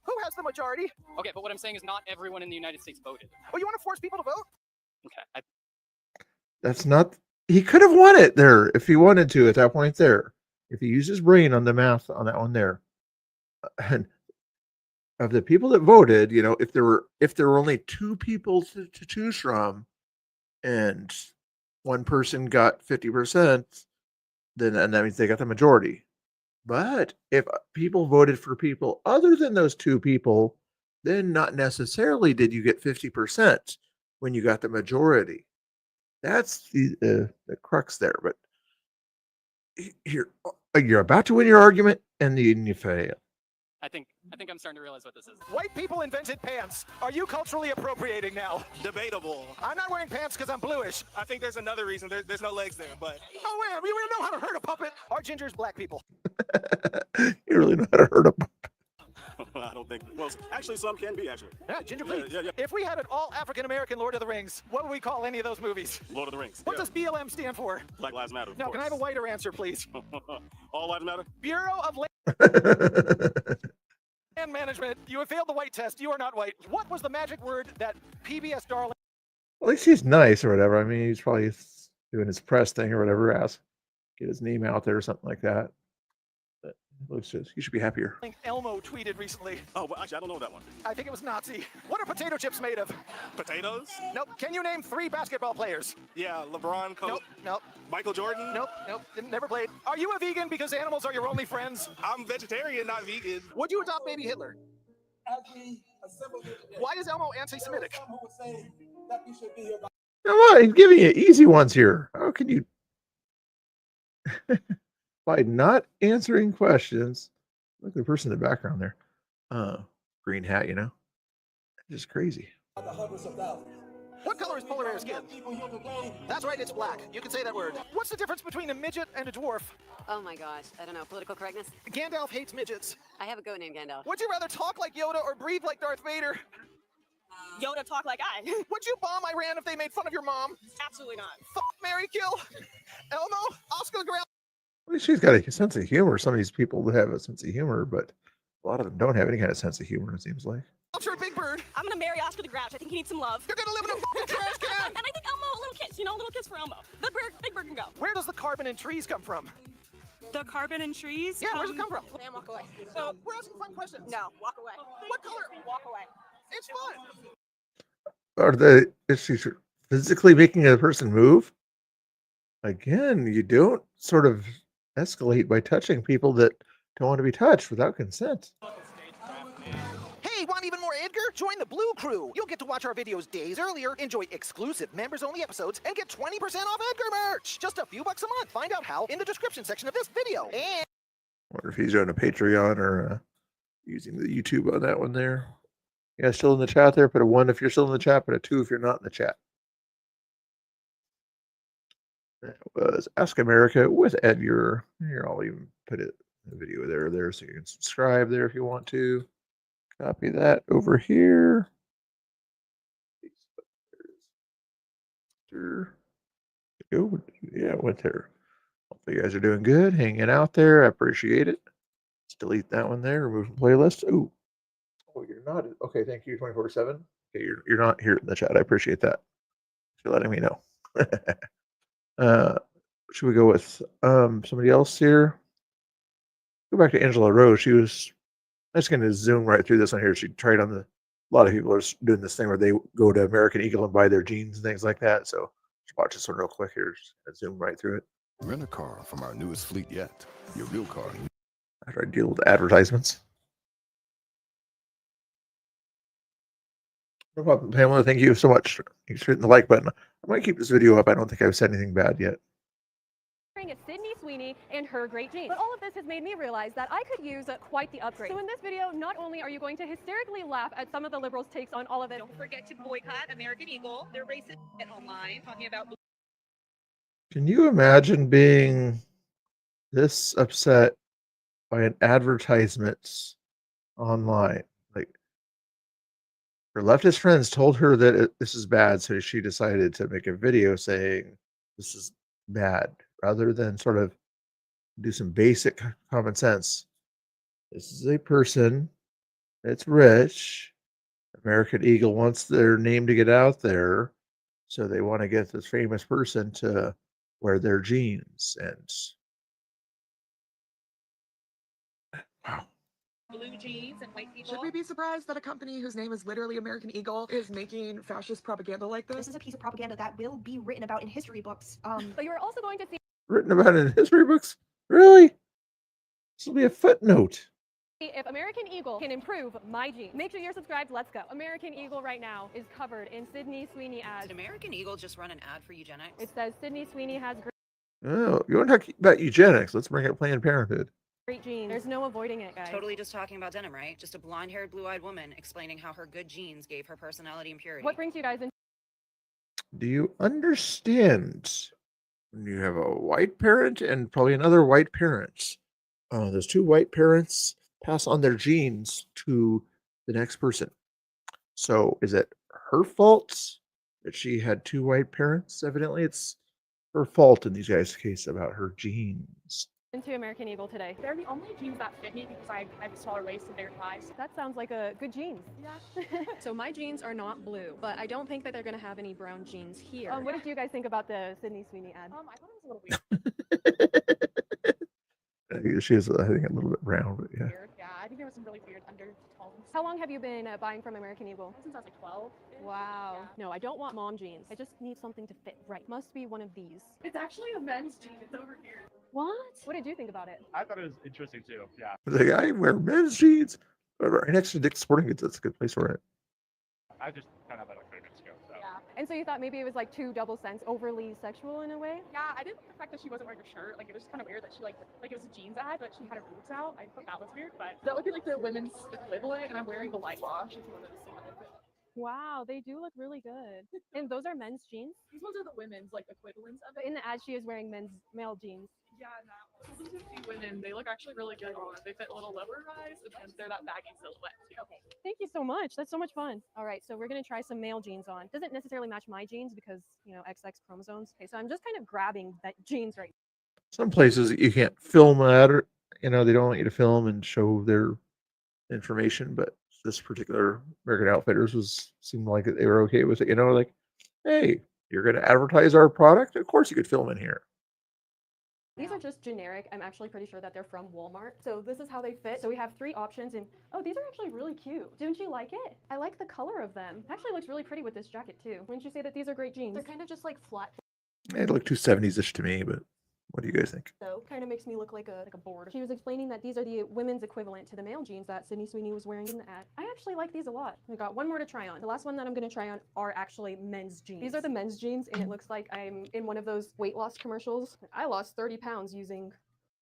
who has the majority? Okay, but what I'm saying is not everyone in the United States voted. Oh, you want to force people to vote? Okay. That's not. He could have won it there if he wanted to at that point there. If he used his brain on the math on that one there. And of the people that voted, if there were only two people to choose from, and one person got 50%, then and that means they got the majority. But if people voted for people other than those two people, then not necessarily did you get 50% when you got the majority. That's the crux there. But you're about to win your argument, and then you fail. I think I'm starting to realize what this is. White people invented pants. Are you culturally appropriating now? Debatable. I'm not wearing pants because I'm bluish. I think there's another reason. There's no legs there, but. Oh, man, we really know how to hurt a puppet. Are gingers black people? You really know how to hurt them. I don't think. Well, actually, some can be, actually. Yeah, ginger please. Yeah. If we had an all African-American Lord of the Rings, what would we call any of those movies? Lord of the Rings. What does BLM stand for? Black Lives Matter. No, can I have a whiter answer, please? All lives matter? Bureau of Land Management. You have failed the white test. You are not white. What was the magic word that PBS darling... At least he's nice or whatever. I mean, he's probably doing his press thing or whatever. get his name out there or something like that. But looks just, he should be happier. Elmo tweeted recently. Oh, well, actually, I don't know that one. I think it was Nazi. What are potato chips made of? Potatoes? Nope. Can you name 3 basketball players? Yeah, LeBron, Kobe. Nope. Michael Jordan? Nope. Never played. Are you a vegan because animals are your only friends? I'm vegetarian, not vegan. Would you adopt baby Hitler? Why is Elmo anti-Semitic? Come on, he's giving you easy ones here. How can you? By not answering questions. Look at the person in the background there. Green hat, you know. Just crazy. What color is polar bear skin? That's right, it's black. You can say that word. What's the difference between a midget and a dwarf? Oh my gosh, I don't know. Political correctness? Gandalf hates midgets. I have a goat named Gandalf. Would you rather talk like Yoda or breathe like Darth Vader? Yoda talk like I. Would you bomb Iran if they made fun of your mom? Absolutely not. Fuck, marry, kill. Elmo, Oscar Grant. At least she's got a sense of humor. Some of these people have a sense of humor, but a lot of them don't have any kind of sense of humor, it seems like. Ultra Big Bird. I'm gonna marry Oscar the Grouch. I think he needs some love. You're gonna live in a fucking trash can. And I think Elmo, a little kiss. You know, a little kiss for Elmo. Big Bird can go. Where does the carbon in trees come from? The carbon in trees? Yeah, where's it come from? Sam, walk away. So we're asking fun questions. No, walk away. What color? Walk away. It's fun. Is she physically making a person move? Again, you don't sort of escalate by touching people that don't want to be touched without consent. Hey, want even more Edgar? Join the Blue Crew. You'll get to watch our videos days earlier, enjoy exclusive members-only episodes, and get 20% off Edgar merch. Just a few bucks a month. Find out how in the description section of this video. And I wonder if he's doing a Patreon or using the YouTube on that one there. Yeah, still in the chat there. Put a 1 if you're still in the chat, put a 2 if you're not in the chat. That was Ask America with Edgar. Here, I'll even put it in the video there so you can subscribe there if you want to. Copy that over here. Yeah, went there. Hope you guys are doing good, hanging out there. I appreciate it. Let's delete that one there. Remove from playlist. Ooh. Oh, you're not. Okay, thank you, 24/7. Okay, you're not here in the chat. I appreciate that. You're letting me know. Should we go with somebody else here? Go back to Angela Rose. I'm just going to zoom right through this one here. She tried on a lot of people are doing this thing where they go to American Eagle and buy their jeans and things like that. So just watch this one real quick here. Just zoom right through it. Rent a car from our newest fleet yet. Your real car. After I deal with advertisements. No problem, Pamela. Thank you so much. Thanks for hitting the like button. I might keep this video up. I don't think I've said anything bad yet. It's Sydney Sweeney and her great genes. But all of this has made me realize that I could use quite the upgrade. So in this video, not only are you going to hysterically laugh at some of the liberals' takes on all of it. Don't forget to boycott American Eagle. They're racist online, talking about. Can you imagine being this upset by an advertisement online? Like, her leftist friends told her that this is bad, so she decided to make a video saying this is bad, rather than sort of do some basic common sense. This is a person that's rich. American Eagle wants their name to get out there, so they want to get this famous person to wear their jeans. And wow. Blue jeans and white people. Should we be surprised that a company whose name is literally American Eagle is making fascist propaganda like this? This is a piece of propaganda that will be written about in history books. But you're also going to see Written about in history books? Really? This will be a footnote. if American Eagle can improve my genes. Make sure you're subscribed. Let's go. American Eagle right now is covered in Sydney Sweeney ads. Did American Eagle just run an ad for eugenics? It says Sydney Sweeney has Oh, you want to talk about eugenics? Let's bring up Planned Parenthood. great genes. There's no avoiding it, guys. Totally just talking about denim, right? Just a blonde-haired, blue-eyed woman explaining how her good genes gave her personality and purity. What brings you guys in? Do you understand when you have a white parent and probably another white parent? Those two white parents pass on their genes to the next person. So is it her fault that she had two white parents? Evidently, it's her fault in these guys' case about her genes. Into American Eagle today. They're the only jeans that fit me because I have a smaller waist and bigger thighs. That sounds like a good jeans. Yeah. So my jeans are not blue, but I don't think that they're gonna have any brown jeans here. What did you guys think about the Sydney Sweeney ad? I thought it was a little weird. She is, I think, a little bit brown, but yeah. Yeah, I think there was some really weird undertones. How long have you been buying from American Eagle? Since I was like 12. Wow. Yeah. No, I don't want mom jeans. I just need something to fit right. Must be one of these. It's actually a men's jean. It's over here. What? What did you think about it? I thought it was interesting too. Yeah. Like, I wear men's jeans. Right next to Dick's Sporting Goods. That's a good place for it. I just kind of had like 30 minutes ago. So. Yeah. And so you thought maybe it was like too double sense, overly sexual in a way? Yeah, I didn't like the fact that she wasn't wearing a shirt. Like, it was just kind of weird that she like it was a jeans ad, but she had her boobs out. I thought that was weird, but that would be like the women's equivalent, and I'm wearing the light wash if you wanted to see what it. Wow, they do look really good. And those are men's jeans? These ones are the women's like equivalents of it. In the ad, she is wearing male jeans. Yeah, no. So these are two women. They look actually really good on. They fit a little lower rise, and they're that baggy silhouette too. Okay. Thank you so much. That's so much fun. All right, so we're gonna try some male jeans on. Doesn't necessarily match my jeans because, you know, XX chromosomes. Okay, so I'm just kind of grabbing that jeans right now. Some places you can't film that, or they don't want you to film and show their information, but this particular American Outfitters seemed like they were okay with it. Like, hey, you're going to advertise our product? Of course you could film in here. These are just generic. I'm actually pretty sure that they're from Walmart. So this is how they fit. So we have 3 options, and oh, these are actually really cute. Didn't you like it? I like the color of them. Actually looks really pretty with this jacket too. Wouldn't you say that these are great jeans? They're kind of just like flat. They look too 70s-ish to me, but what do you guys think? So kind of makes me look like a board. She was explaining that these are the women's equivalent to the male jeans that Sydney Sweeney was wearing in the ad. I actually like these a lot. We got one more to try on. The last one that I'm going to try on are actually men's jeans. These are the men's jeans, and it looks like I'm in one of those weight loss commercials. I lost 30 pounds using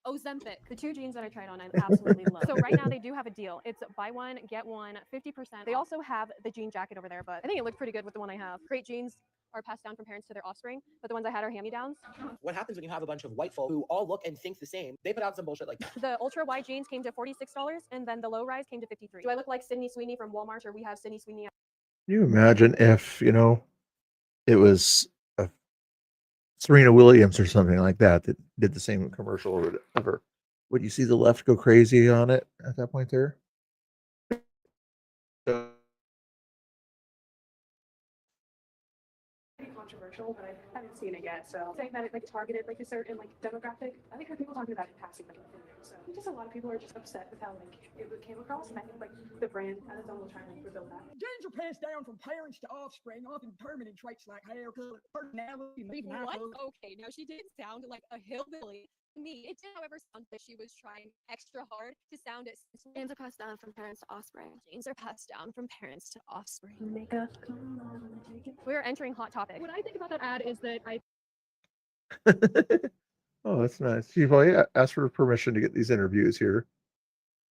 Ozempic. The 2 jeans that I tried on, I absolutely love. So right now they do have a deal. It's buy one, get one, 50%. They also have the jean jacket over there, but I think it looked pretty good with the one I have. Great jeans are passed down from parents to their offspring, but the ones I had are hand-me-downs. What happens when you have a bunch of white folk who all look and think the same? They put out some bullshit like that. The ultra wide jeans came to $46, and then the low rise came to $53. Do I look like Sydney Sweeney from Walmart, or we have Sydney Sweeney? Can you imagine if, it was a Serena Williams or something like that did the same commercial or whatever? Would you see the left go crazy on it at that point there? Controversial, but I haven't seen it yet. So saying that it like targeted like a certain like demographic, I think heard people talking about it passing like so I think just a lot of people are just upset with how like it came across, and I think like the brand as its own will try and like rebuild that. Genes are passed down from parents to offspring, often permanent traits like hair color, personality, and even What? eyebrows. Okay, now she did sound like a hillbilly. Me, it did, however, sound like she was trying extra hard to sound it. Genes are passed down from parents to offspring. Genes are passed down from parents to offspring. Makeup, come on, take it. We're entering Hot Topic. What I think about that ad is that I Oh, that's nice. You've only asked for permission to get these interviews here.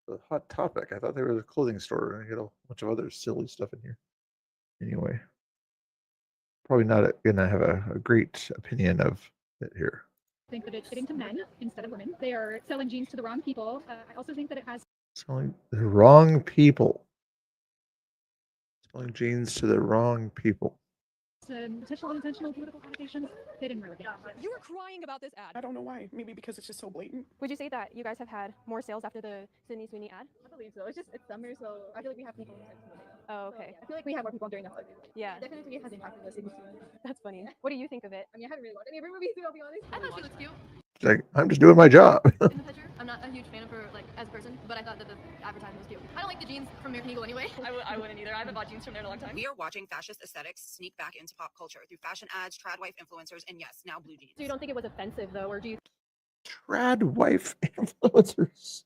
The Hot Topic. I thought they were a clothing store, and I get a bunch of other silly stuff in here. Anyway, probably not going to have a great opinion of it here. think that it's fitting to men instead of women. They are selling jeans to the wrong people. I also think that it has Selling the wrong people. Selling jeans to the wrong people. potential unintentional political connotations. They didn't really get it. You were crying about this ad. I don't know why. Maybe because it's just so blatant. Would you say that you guys have had more sales after the Sydney Sweeney ad? I believe so. It's summer, so I feel like we have people. Oh, okay. I feel like we have more people during the holiday. Yeah. Definitely has impacted us. That's funny. What do you think of it? I mean, I haven't really watched any of her movies, I'll be honest. I thought she looked cute. It's like, I'm just doing my job. In the picture, I'm not a huge fan of her like as a person, but I thought that the advertisement was cute. I don't like the jeans from American Eagle anyway. I wouldn't either. I haven't bought jeans from there in a long time. We are watching fascist aesthetics sneak back into pop culture through fashion ads, trad wife influencers, and yes, now blue jeans. So you don't think it was offensive though, or do you? Trad wife influencers.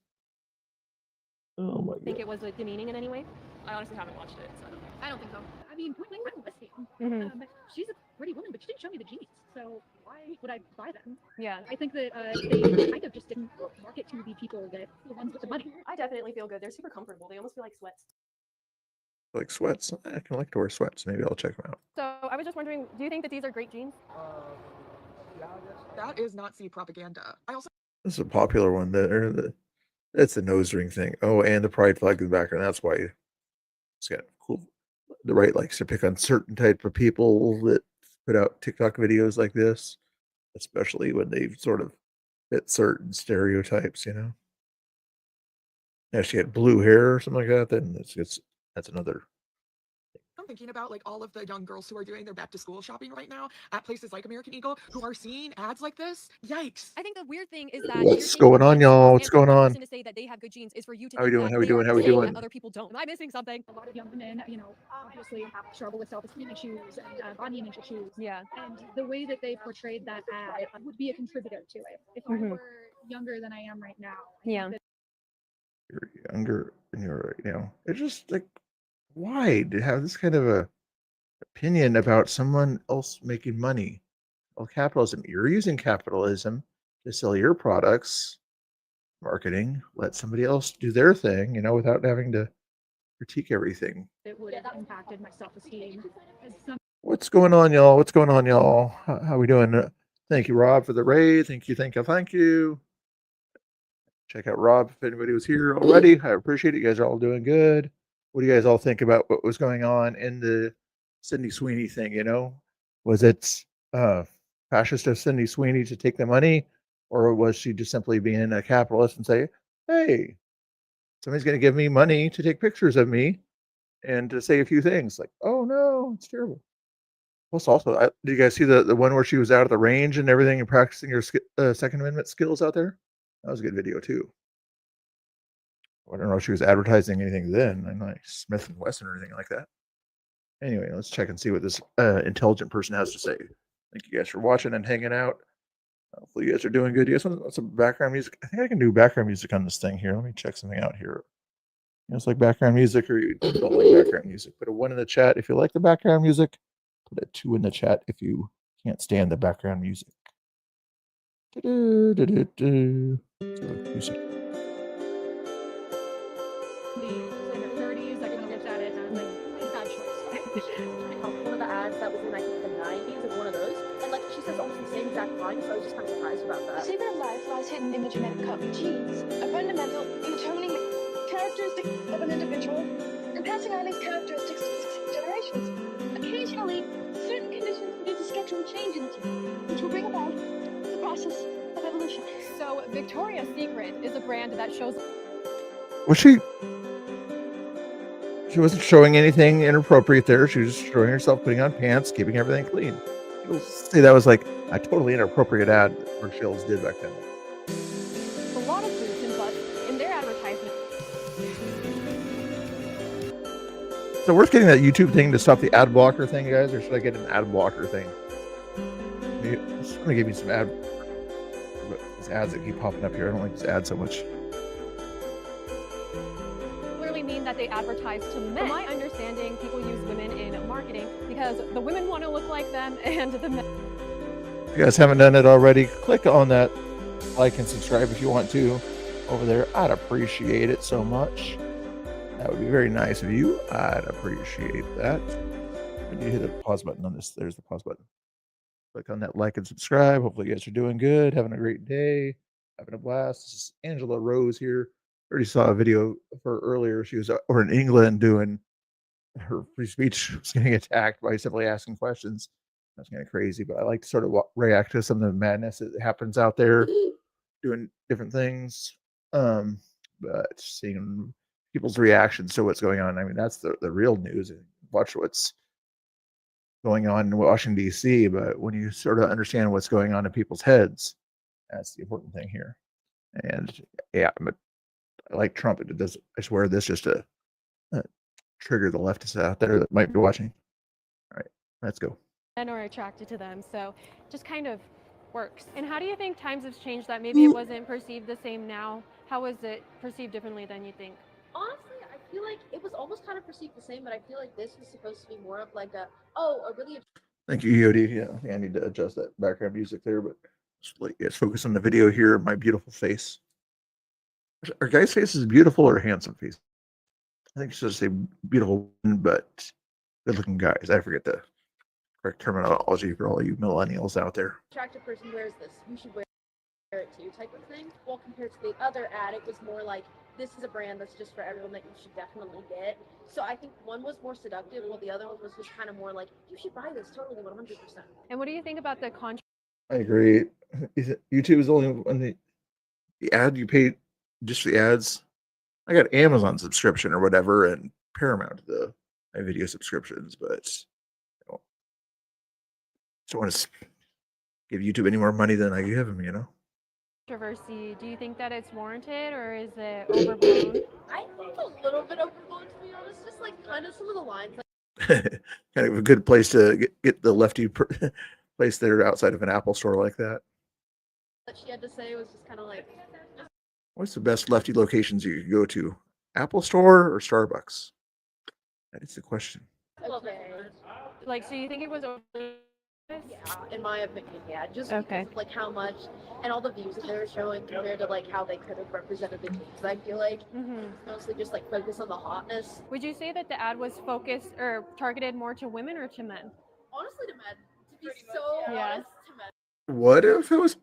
Oh my god. Think it was demeaning in any way? I honestly haven't watched it, so I don't think so. I mean, point blank, I'm listening. Mhm. She's a pretty woman, but she didn't show me the jeans, so why would I buy them? Yeah. I think that they kind of just didn't market to the people that the ones with the money. I definitely feel good. They're super comfortable. They almost feel like sweats. Like sweats. I can like to wear sweats. Maybe I'll check them out. So I was just wondering, do you think that these are great jeans? That is Nazi propaganda. I also This is a popular one. That's the nose ring thing. Oh, and the pride flag in the background. That's why it's kind of cool. The right likes to pick on certain type of people that put out TikTok videos like this, especially when they've sort of fit certain stereotypes, you know. Yeah, she had blue hair or something like that, then that's another. I'm thinking about like all of the young girls who are doing their back to school shopping right now at places like American Eagle who are seeing ads like this. Yikes. I think the weird thing is that What's going on, y'all? What's going on? to say that they have good genes is for you to How we think doing? that How we they are doing? How we the same doing? that other people don't. Am I missing something? A lot of young women, obviously have trouble with self-esteem issues and body image issues. Yeah. And the way that they portrayed that ad would be a contributor to it. If I were younger than I am right now, Yeah. You're younger than you are right now. It's just like, why to have this kind of a opinion about someone else making money? Well, capitalism. You're using capitalism to sell your products, marketing. Let somebody else do their thing, you know, without having to critique everything. it would have impacted my self-esteem. What's going on, y'all? What's going on, y'all? How we doing? Thank you, Rob, for the raid. Thank you, thank you, thank you. Check out Rob if anybody was here already. I appreciate it. You guys are all doing good. What do you guys all think about what was going on in the Sydney Sweeney thing? You know, was it fascist of Sydney Sweeney to take the money, or was she just simply being a capitalist and say, "Hey, somebody's going to give me money to take pictures of me and to say a few things"? Like, oh no, it's terrible. Plus, also, did you guys see the one where she was out of the range and everything and practicing her Second Amendment skills out there? That was a good video too. I don't know if she was advertising anything then. I'm like Smith and Wesson or anything like that. Anyway, let's check and see what this intelligent person has to say. Thank you guys for watching and hanging out. Hopefully, you guys are doing good. You guys want some background music? I think I can do background music on this thing here. Let me check something out here. You guys like background music or you don't like background music? Put a 1 in the chat if you like the background music. Put a 2 in the chat if you can't stand the background music. Do-do-do-do-do. Music. In the 30s, I kind of looked at it and I was like, bad choice. One of the ads that was in like the 90s is one of those, and like she says almost the same exact line, so I was just kind of surprised about that. The secret of life lies hidden in the genetic code of genes, a fundamental in determining the characteristics of an individual and passing on these characteristics to succeeding generations. Occasionally, certain conditions lead to structural change in the gene, which will bring about the process of evolution. So Victoria's Secret is a brand that shows. Was she? She wasn't showing anything inappropriate there. She was just showing herself putting on pants, keeping everything clean. People say that was like a totally inappropriate ad that Rochelles did back then. A lot of foods and butts in their advertisement. So worth getting that YouTube thing to stop the ad blocker thing, guys, or should I get an ad blocker thing? It's gonna give me some these ads that keep popping up here. I don't like this ad so much. Mean that they advertise to men. From my understanding, people use women in marketing because the women want to look like them and the men. If you guys haven't done it already, click on that like and subscribe if you want to over there. I'd appreciate it so much. That would be very nice of you. I'd appreciate that. When you hit the pause button on this, there's the pause button. Click on that like and subscribe. Hopefully you guys are doing good, having a great day, having a blast. This is Angela Rose here. Already saw a video of her earlier. She was over in England doing her free speech was getting attacked by simply asking questions. That's kind of crazy, but I like to sort of react to some of the madness that happens out there, doing different things. But seeing people's reactions to what's going on, I mean, that's the real news. Watch what's going on in Washington, D.C., but when you sort of understand what's going on in people's heads, that's the important thing here. And yeah, but I like Trump. It does. I swear this just to trigger the leftists out there that might be watching. All right, let's go. Men are attracted to them, so just kind of works. And how do you think times have changed that maybe it wasn't perceived the same now? How was it perceived differently than you think? Honestly, I feel like it was almost kind of perceived the same, but I feel like this was supposed to be more of like a really. Thank you, EOD. Yeah, I think I need to adjust that background music there, but let's focus on the video here. My beautiful face. Are guys' faces beautiful or handsome face? I think it's just a beautiful, but good-looking guys. I forget the correct terminology for all you millennials out there. Attractive person wears this. You should wear it too, type of thing. Well, compared to the other ad, it was more like this is a brand that's just for everyone that you should definitely get. So I think one was more seductive, while the other one was just kind of more like you should buy this totally 100%. And what do you think about the contract? I agree. YouTube is the only one the ad you pay just the ads. I got Amazon subscription or whatever, and Paramount my video subscriptions, but I don't want to give YouTube any more money than I give them. Controversy. Do you think that it's warranted or is it overblown? I think a little bit overblown, to be honest. Just like kind of some of the lines. Kind of a good place to get the lefty place there outside of an Apple store like that. That she had to say was just kind of like. What's the best lefty locations you could go to? Apple Store or Starbucks? That is the question. Okay. Like, so you think it was overblown? Yeah, in my opinion, yeah. Just Okay. because of like how much and all the views that they were showing compared to like how they could have represented the teams. I feel like mostly just like focus on the hotness. Would you say that the ad was focused or targeted more to women or to men? Honestly, to men. To be so honest, to men. What if it was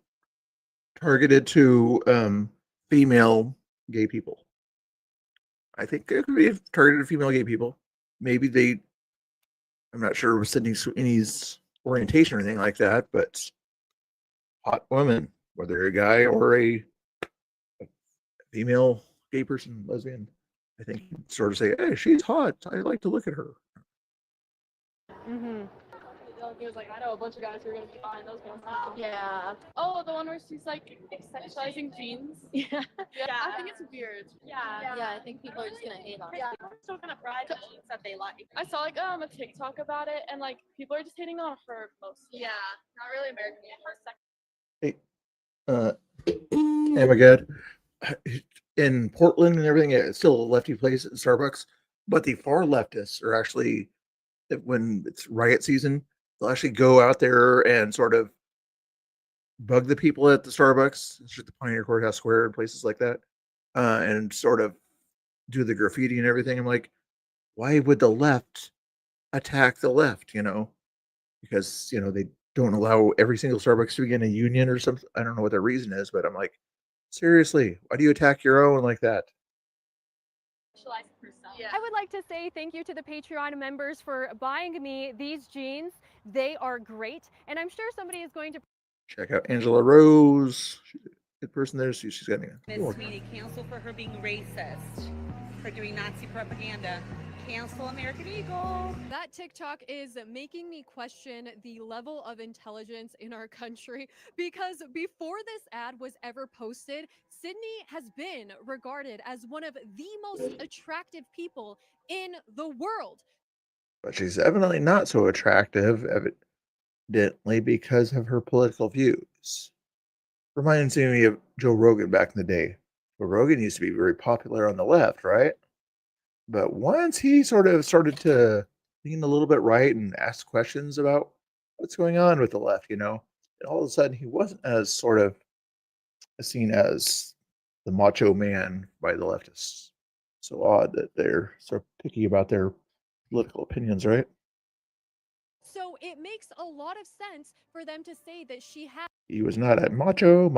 targeted to female gay people? I think it could be targeted to female gay people. Maybe I'm not sure with Sydney Sweeney's orientation or anything like that, but hot women, whether you're a guy or a female gay person, lesbian, I think you'd sort of say, hey, she's hot. I like to look at her. He was like, I know a bunch of guys who are gonna be buying those ones now. Yeah. Oh, the one where she's like sexualizing jeans. Yeah. I think it's weird. Yeah, I think people are just gonna hate on it. Yeah, people are still gonna buy the jeans that they like. I saw like a TikTok about it, and like people are just hating on her mostly. Yeah, not really American for a second. Hey, oh my God. In Portland and everything, it's still a lefty place at Starbucks, but the far leftists are actually, when it's riot season, they'll actually go out there and sort of bug the people at the Starbucks, the Pioneer Courthouse Square and places like that, and sort of do the graffiti and everything. I'm like, why would the left attack the left? Because they don't allow every single Starbucks to be in a union or something. I don't know what their reason is, but I'm like, seriously, why do you attack your own like that? I would like to say thank you to the Patreon members for buying me these jeans. They are great, and I'm sure somebody is going to Check out Angela Rose. She's a good person there. She's got me. Miss Sweeney, cancel for her being racist, for doing Nazi propaganda. Cancel American Eagle. That TikTok is making me question the level of intelligence in our country, because before this ad was ever posted, Sydney has been regarded as one of the most attractive people in the world. But she's evidently not so attractive, evidently because of her political views. Reminds me of Joe Rogan back in the day. Joe Rogan used to be very popular on the left, right? But once he sort of started to lean a little bit right and ask questions about what's going on with the left, and all of a sudden he wasn't as sort of seen as the macho man by the leftists. So odd that they're so picky about their political opinions, right? So it makes a lot of sense for them to say that she He was not a macho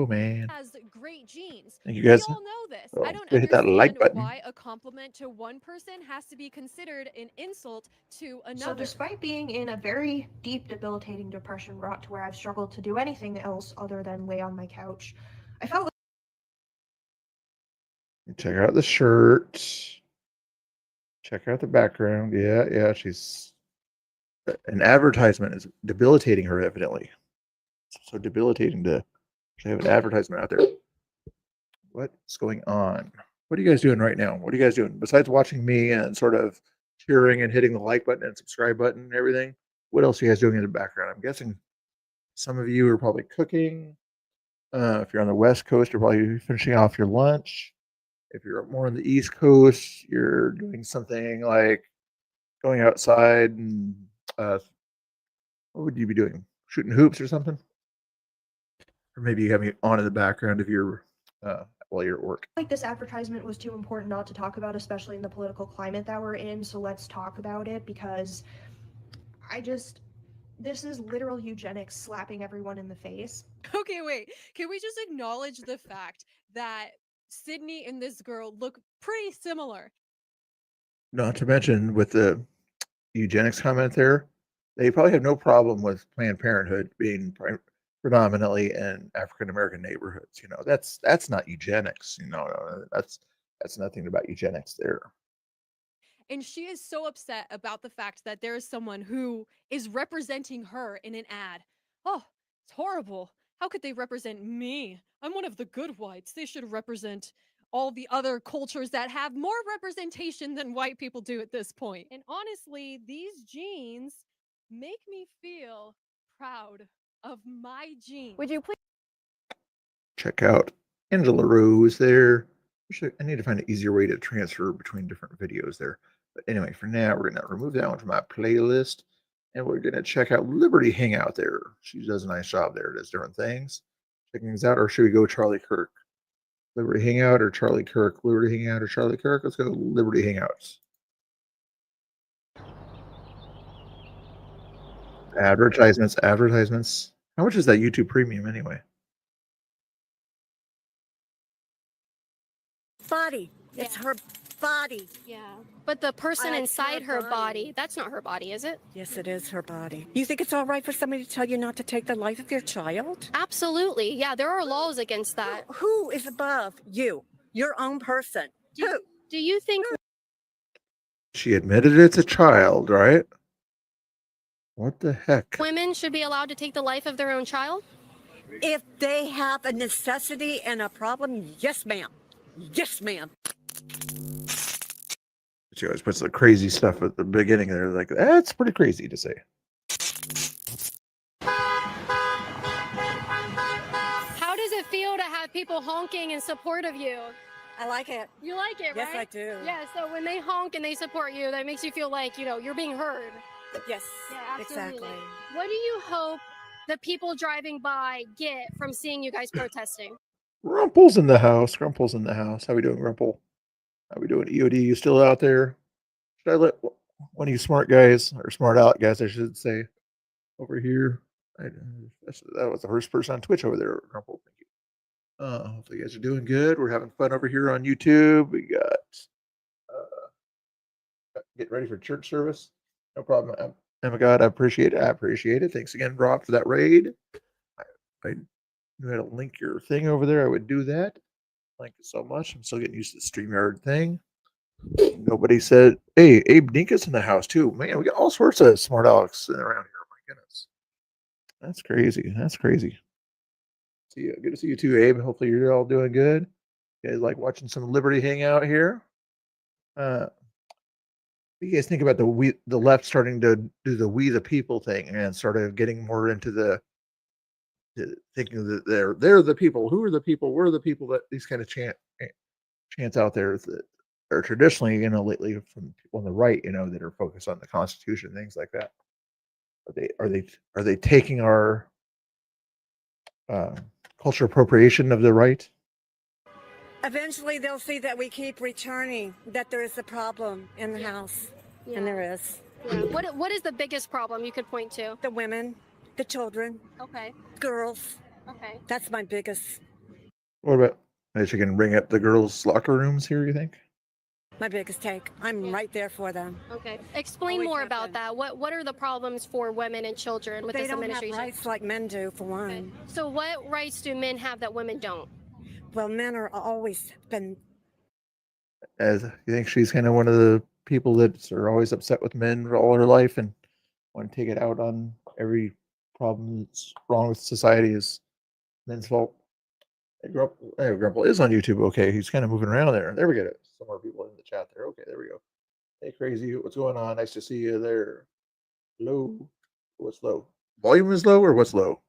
man. has great genes. Thank you, guys. We all know this. Oh, I don't hit that understand like button. why a compliment to one person has to be considered an insult to another. So despite being in a very deep, debilitating depression brought to where I've struggled to do anything else other than lay on my couch, I felt Check out the shirt. Check out the background. Yeah, she's an advertisement is debilitating her, evidently. So debilitating to have an advertisement out there. What's going on? What are you guys doing right now? What are you guys doing besides watching me and sort of cheering and hitting the like button and subscribe button and everything? What else are you guys doing in the background? I'm guessing some of you are probably cooking. If you're on the West Coast, you're probably finishing off your lunch. If you're more on the East Coast, you're doing something like going outside and what would you be doing? Shooting hoops or something? Or maybe you have me on in the background of your while you're at work. like this advertisement was too important not to talk about, especially in the political climate that we're in, so let's talk about it, because this is literal eugenics slapping everyone in the face. Okay, wait. Can we just acknowledge the fact that Sydney and this girl look pretty similar? Not to mention with the eugenics comment there, they probably have no problem with Planned Parenthood being predominantly in African American neighborhoods. That's not eugenics. That's nothing about eugenics there. And she is so upset about the fact that there is someone who is representing her in an ad. Oh, it's horrible. How could they represent me? I'm one of the good whites. They should represent all the other cultures that have more representation than white people do at this point. And honestly, these jeans make me feel proud of my jeans. Would you please? Check out Angela Rose there. I need to find an easier way to transfer between different videos there. But anyway, for now, we're going to remove that one from my playlist. And we're going to check out Liberty Hangout there. She does a nice job there. Does different things. Checking things out. Or should we go Charlie Kirk? Liberty Hangout or Charlie Kirk? Liberty Hangout or Charlie Kirk? Let's go Liberty Hangouts. Advertisements. How much is that YouTube Premium anyway? Body. It's her body. Yeah. But the person inside her body, that's not her body, is it? Yes, it is her body. You think it's all right for somebody to tell you not to take the life of your child? Absolutely. Yeah, there are laws against that. Who is above you? Your own person. Who? Do you think She admitted it's a child, right? What the heck? women should be allowed to take the life of their own child? If they have a necessity and a problem, yes, ma'am. Yes, ma'am. She always puts the crazy stuff at the beginning there. Like, that's pretty crazy to say. How does it feel to have people honking in support of you? I like it. You like it, Yes, right? I do. Yeah, so when they honk and they support you, that makes you feel like, you're being heard. Yes, Yeah, absolutely. exactly. What do you hope the people driving by get from seeing you guys protesting? Grumple's in the house. Grumple's in the house. How we doing, Grumple? How we doing, EOD? You still out there? Should I let one of you smart guys, or smart aleck guys, I should say, over here? That was the first person on Twitch over there, Grumple. Thank you. Hopefully you guys are doing good. We're having fun over here on YouTube. We got getting ready for church service. No problem. Oh my God, I appreciate it. I appreciate it. Thanks again, Rob, for that raid. I knew how to link your thing over there. I would do that. Thank you so much. I'm still getting used to the StreamYard thing. Nobody said, hey, Abe Ninka's in the house too. Man, we got all sorts of smart Alex sitting around here. My goodness. That's crazy. That's crazy. See you. Good to see you too, Abe. Hopefully you're all doing good. You guys like watching some Liberty Hangout here? What do you guys think about the left starting to do the we the people thing and started getting more into the thinking that they're the people. Who are the people? We're the people. That these kind of chants out there that are traditionally, lately from people on the right, that are focused on the Constitution, things like that. Are they taking our cultural appropriation of the right? Eventually, they'll see that we keep returning, that there is a problem in the house. Yeah. And there is. Yeah. What is the biggest problem you could point to? The women, the children, Okay. girls. Okay. That's my biggest, What about? Is you can bring up the girls' locker rooms here? You think? take. I'm right there for them. Okay. Explain more about that. What are the problems for women and children with They this don't have administration? rights like men do, for one. Okay. So what rights do men have that women don't? Well, men are always been. As you think she's kind of one of the people that are always upset with men all her life and want to take it out on every problem that's wrong with society is men's fault. Hey, Grumple is on YouTube. Okay, he's kind of moving around there. There we go. Some more people in the chat there. Okay, there we go. Hey, Crazy, what's going on? Nice to see you there. Low. What's low? Volume is low or what's low?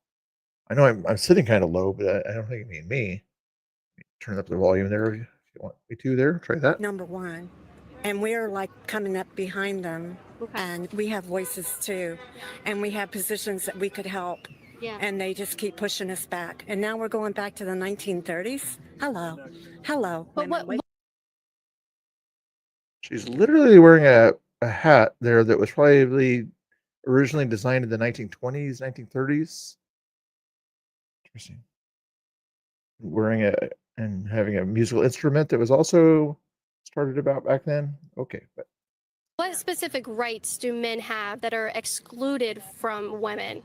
I know I'm sitting kind of low, but I don't think you mean me. Turn up the volume there if you want me to there. Try that. Number one. And we're like coming up behind them. And we have voices too. And we have positions that we could help. Yeah. And they just keep pushing us back. And now we're going back to the 1930s. Hello. Hello. But what? She's literally wearing a hat there that was probably originally designed in the 1920s, 1930s. Interesting. Wearing it and having a musical instrument that was also started about back then. Okay, but What specific rights do men have that are excluded from women?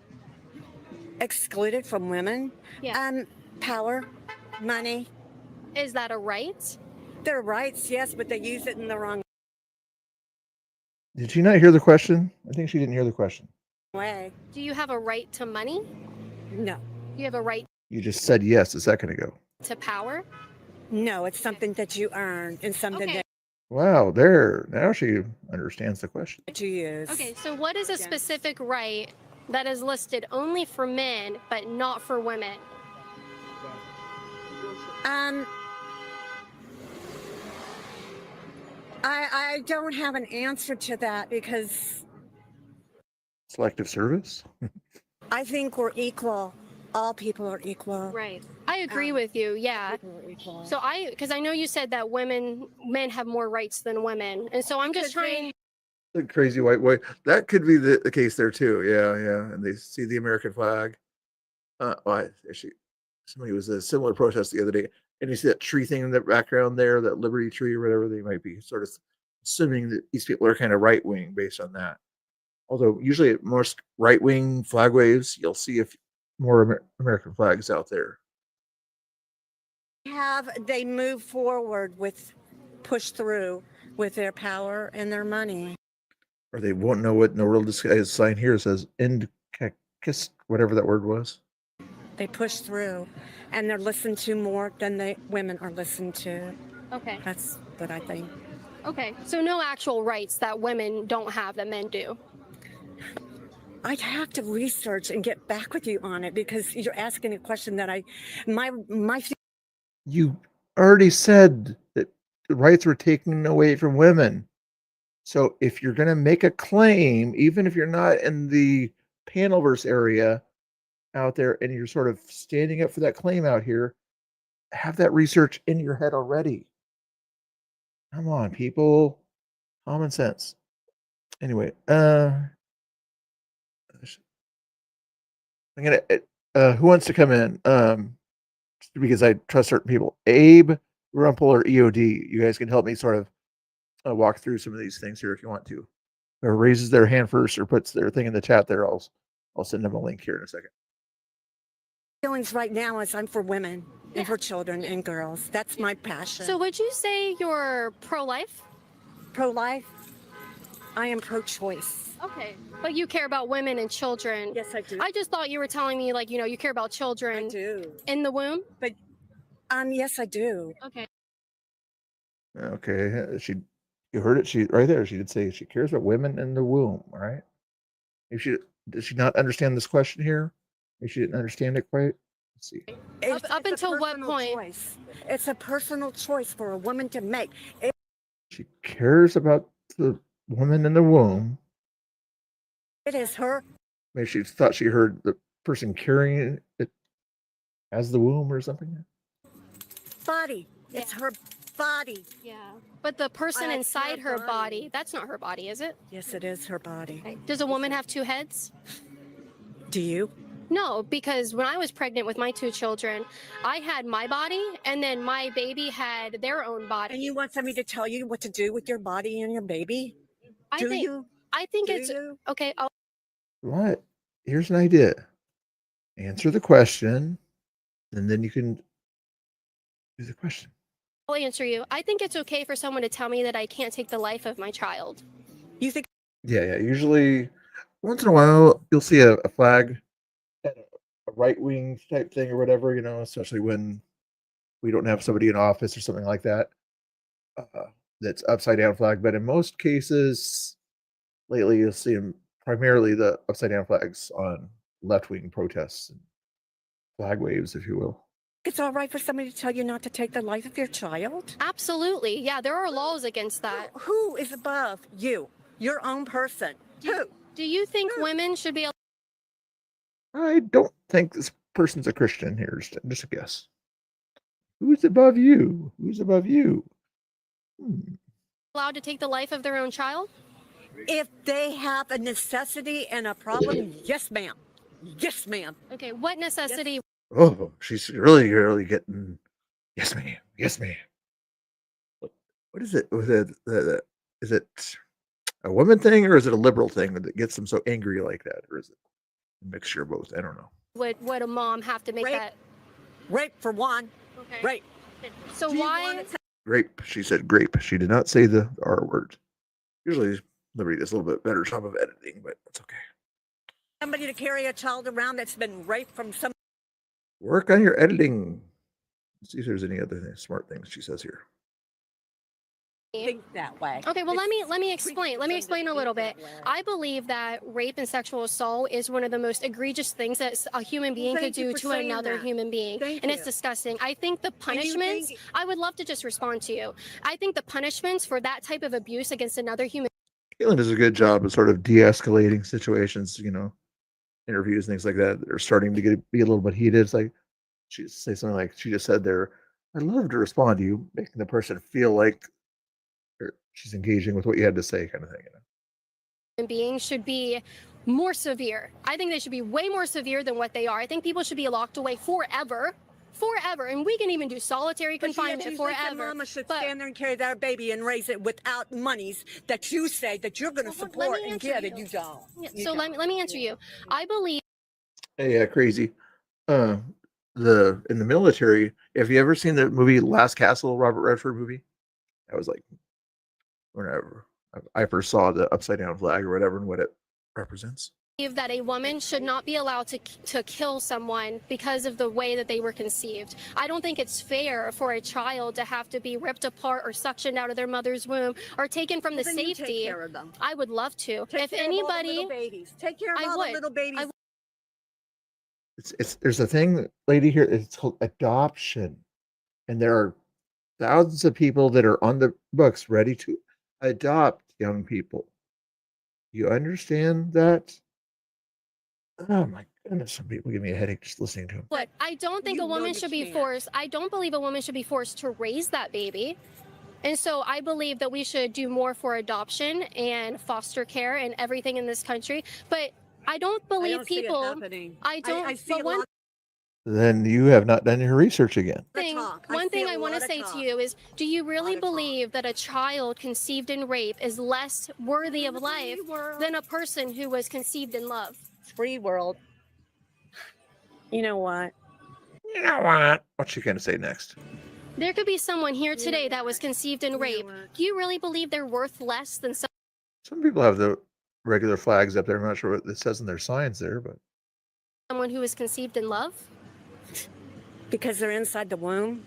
Excluded from women? Yeah. Power, money. Is that a right? Their rights, yes, but they use it in the wrong Did she not hear the question? I think she didn't hear the question. way. Do you have a right to money? No. You have a right You just said yes a second ago. to power? No, it's something that you earn and something Okay. Wow, there. Now she understands the question. that you use. Okay, so what is a specific right that is listed only for men but not for women? I don't have an answer to that because Selective service? I think we're equal. All people are equal. Right. I agree with you. Yeah. So because I know you said that men have more rights than women, and so I'm just trying. The crazy white boy. That could be the case there too. Yeah, yeah. And they see the American flag. Actually, somebody was a similar protest the other day, and you see that tree thing in the background there, that Liberty tree or whatever. They might be sort of assuming that these people are kind of right wing based on that. Although usually at most right wing flag waves, you'll see more American flags out there. They move forward with push through with their power and their money. Or they won't know what no real disguise sign here says end kiss, whatever that word was. They push through, and they're listened to more than the women are listened to. Okay. That's what I think. Okay. So no actual rights that women don't have that men do. I'd have to research and get back with you on it because you're asking a question that my. You already said that the rights were taken away from women. So if you're going to make a claim, even if you're not in the panelverse area out there and you're sort of standing up for that claim out here, have that research in your head already. Come on, people. Common sense. Anyway, I'm gonna who wants to come in? Because I trust certain people. Abe, Rumpel, or EOD. You guys can help me sort of walk through some of these things here if you want to. Whoever raises their hand first or puts their thing in the chat there, I'll send them a link here in a second. Feelings right now is I'm for women and for children and girls. That's my passion. So would you say you're pro-life? Pro-life? I am pro-choice. Okay. But you care about women and children. Yes, I do. I just thought you were telling me, like, you care about children. I do. In the womb? But, yes, I do. Okay. Okay, you heard it. She right there. She did say she cares about women in the womb. All right. Does she not understand this question here? Maybe she didn't understand it quite. Let's see. Up until what point? Choice. It's a personal choice for a woman to make. She cares about the woman in the womb. It is her. Maybe she thought she heard the person carrying it as the womb or something. Body. Yeah. It's her body. Yeah. But the person inside her body, that's not her body, is it? Yes, it is her body. Okay. Does a woman have two heads? Do you? No, because when I was pregnant with my two children, I had my body and then my baby had their own body. And you want somebody to tell you what to do with your body and your baby? I think it's okay. What? Here's an idea. Answer the question, and then you can do the question. I'll answer you. I think it's okay for someone to tell me that I can't take the life of my child. You think? Yeah. Usually, once in a while, you'll see a flag, a right wing type thing or whatever. Especially when we don't have somebody in office or something like that. That's upside down flag. But in most cases, lately you'll see them primarily the upside down flags on left wing protests and flag waves, if you will. It's all right for somebody to tell you not to take the life of your child? Absolutely. Yeah, there are laws against that. Who is above you? Your own person. Who? Do you think women should be I don't think this person's a Christian here. Just a guess. Who's above you? Who's above you? allowed to take the life of their own child? If they have a necessity and a problem, yes, ma'am. Yes, ma'am. Okay, what necessity? Oh, she's really getting. Yes, ma'am. Yes, ma'am. What is it? Is it a woman thing or is it a liberal thing that gets them so angry like that, or is it a mixture of both? I don't know. would a mom have to make Rape. that? Rape for one. Okay. Rape. So why? Grape. She said grape. She did not say the R word. Usually, Liberty does a little bit better job of editing, but that's okay. Somebody to carry a child around that's been raped from some. Work on your editing. Let's see if there's any other smart things she says here. Think that way. Okay, well let me explain. Let me explain a little bit. I believe that rape and sexual assault is one of the most egregious things that a human being could thank you do for to saying another that. human being, Thank and you. it's disgusting. I think the punishments. think- I would love to just respond to you. I think the punishments for that type of abuse against another human. Caitlin does a good job of sort of de-escalating situations, interviews, things like that. They're starting to be a little bit heated. It's like she say something like she just said there, I'd love to respond to you, making the person feel like she's engaging with what you had to say, kind of thing. Beings should be more severe. I think they should be way more severe than what they are. I think people should be locked away forever, and we can even do solitary confinement forever. Mama should stand there and carry that baby and raise it without monies that you say that you're going to support and give, and you don't. So let me answer you. I believe. Hey, crazy. In the military, have you ever seen the movie Last Castle, Robert Redford movie? That was like whenever I first saw the upside down flag or whatever and what it represents. That a woman should not be allowed to kill someone because of the way that they were conceived. I don't think it's fair for a child to have to be ripped apart or suctioned out of their mother's womb or taken from the Then you safety. take care of them. I would love to. Take If care of all the anybody, little babies. Take care of I all would. the little babies. It's there's a thing, lady, here. It's called adoption, and there are thousands of people that are on the books ready to adopt young people. You understand that? Oh my goodness, some people give me a headache just listening to him. But I don't think a woman should be forced. I don't believe a woman should be forced to raise that baby. And so I believe that we should do more for adoption and foster care and everything in this country. But I don't believe people. I don't. I see but one Then you have not done your research again. thing, I want to say to you is, do you really believe that a child conceived in rape is less worthy of life than a person who was conceived in love? Free world. You know what? You know what? What's she gonna say next? There could be someone here today that was conceived in rape. Do you really believe they're worth less than Some people have the regular flags up there. I'm not sure what it says in their signs there, but someone who was conceived in love? Because they're inside the womb?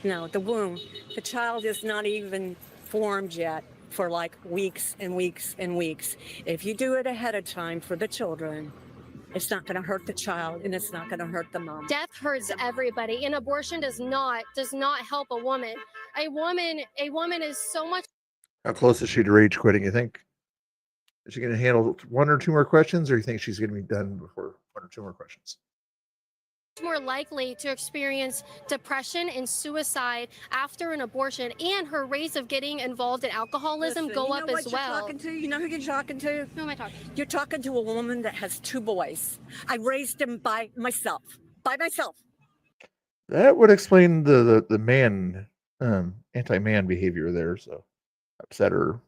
No, the womb. The child is not even formed yet for like weeks and weeks and weeks. If you do it ahead of time for the children, it's not going to hurt the child and it's not going to hurt the mom. Death hurts everybody, and abortion does not help a woman. A woman is so much how close is she to rage quitting, you think? Is she going to handle one or two more questions, or you think she's going to be done before one or two more questions? more likely to experience depression and suicide after an abortion, and her rates of getting involved in alcoholism go up as well. You know who you're talking to? Who am I talking to? You're talking to a woman that has 2 boys. I raised them by myself. That would explain the man anti-man behavior there. So upset her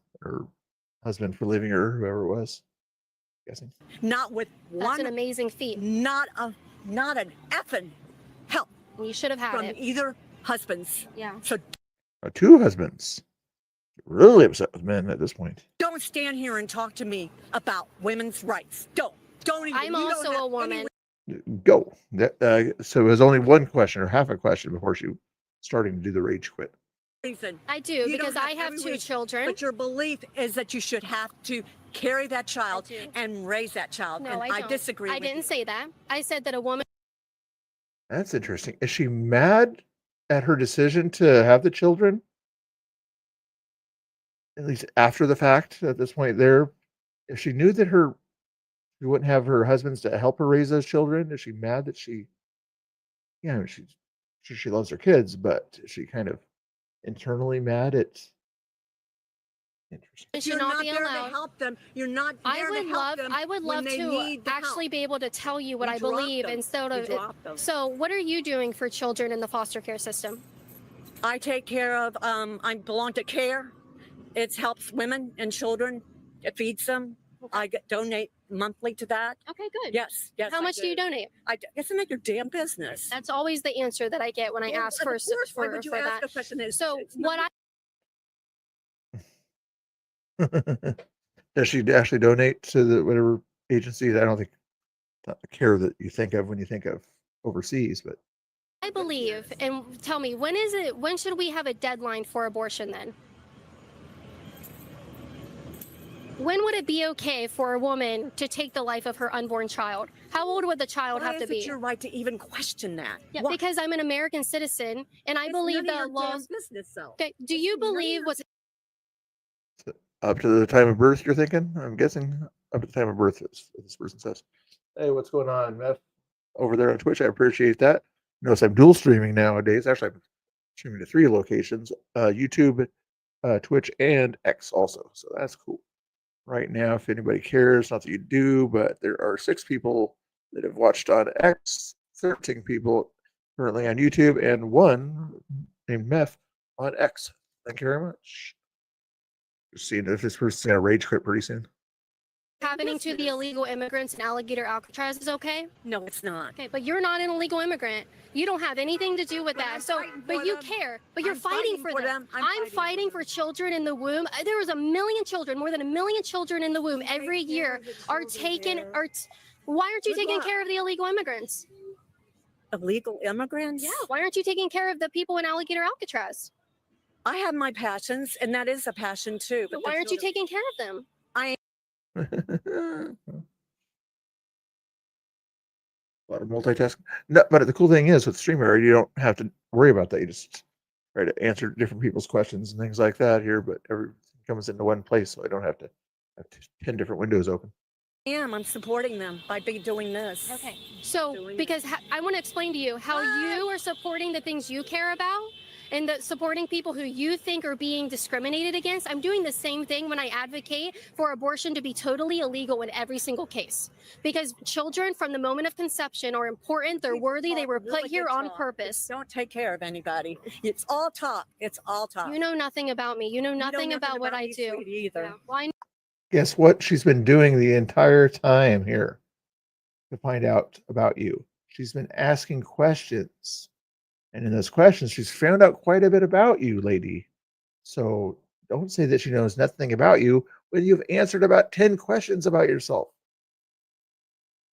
husband for leaving her, whoever it was. I'm guessing. Not with one. That's an amazing feat. Not an effing help. You should have had from it. either husbands. Yeah. So 2 husbands. Really upset with men at this point. don't stand here and talk to me about women's rights. Don't even. I'm also a woman. Go. So it was only one question or half a question before she starting to do the rage quit. Reason. I do, You because don't I have every 2 reason, children. But your belief is that you should have to carry that child and raise that child. No, and I I don't. disagree. I with didn't you. say that. I said that a woman. That's interesting. Is she mad at her decision to have the children? At least after the fact, at this point there, if she knew that she wouldn't have her husbands to help her raise those children, is she mad that she loves her kids, but is she kind of internally mad at interesting. should You're not not be there allowed. to help them. You're not there to help them. I would when love they to need the actually help. be able to tell you what You I drop believe them. instead You of. drop them. So, what are you doing for children in the foster care system? I take care of. I belong to CARE. It helps women and children. It feeds them. I donate monthly to that. Okay, good. Yes. How much do you donate? Isn't that your damn business? That's always the answer that I get when I ask Of for course, why for, would you for ask that. a question that So it's what I Does she actually donate to the whatever agencies? I don't think not the care that you think of when you think of overseas, but believe, and tell me, when should we have a deadline for abortion then? When would it be okay for a woman to take the life of her unborn child? How old would the child why have to is be? it your right to even question that? Yeah, Why? because I'm an American citizen and I It's believe none of the your laws. damn business, though. Okay, do you believe what's up to the time of birth, you're thinking? I'm guessing up to the time of birth, is what this person says. Hey, what's going on, Meth? Over there on Twitch, I appreciate that. Notice I'm dual streaming nowadays. Actually, I'm streaming to 3 locations: YouTube, Twitch, and X also. So that's cool. Right now, if anybody cares, not that you do, but there are 6 people that have watched on X, 13 people currently on YouTube, and 1 named Meth on X. Thank you very much. Just seeing if this person's gonna rage quit pretty soon. happening to the illegal immigrants in Alligator Alcatraz is okay? No, it's not. Okay, but you're not an illegal immigrant. You don't have anything to do with that. So, but you care. But you're fighting for them. I'm fighting for children in the womb. There was 1 million children, more than 1 million children in the womb every year are taken. Why aren't you taking care of the illegal immigrants? Illegal immigrants? Yeah. Why aren't you taking care of the people in Alligator Alcatraz? I have my passions, and that is a passion too. But why aren't you taking care of them? I A lot of multitasking. No, but the cool thing is with StreamYard, you don't have to worry about that. You just try to answer different people's questions and things like that here, but everything comes into one place, so I don't have to have 10 different windows open. I'm supporting them by doing this. Okay. So, because I want to explain to you how you are supporting the things you care about and supporting people who you think are being discriminated against. I'm doing the same thing when I advocate for abortion to be totally illegal in every single case. Because children from the moment of conception are important, they're worthy, they were put here on purpose. Don't take care of anybody. It's all talk. It's all talk. You know nothing about me. You know nothing about what I do. Either. Yeah. Why? Guess what she's been doing the entire time here to find out about you? She's been asking questions. And in those questions, she's found out quite a bit about you, lady. So don't say that she knows nothing about you when you've answered about 10 questions about yourself.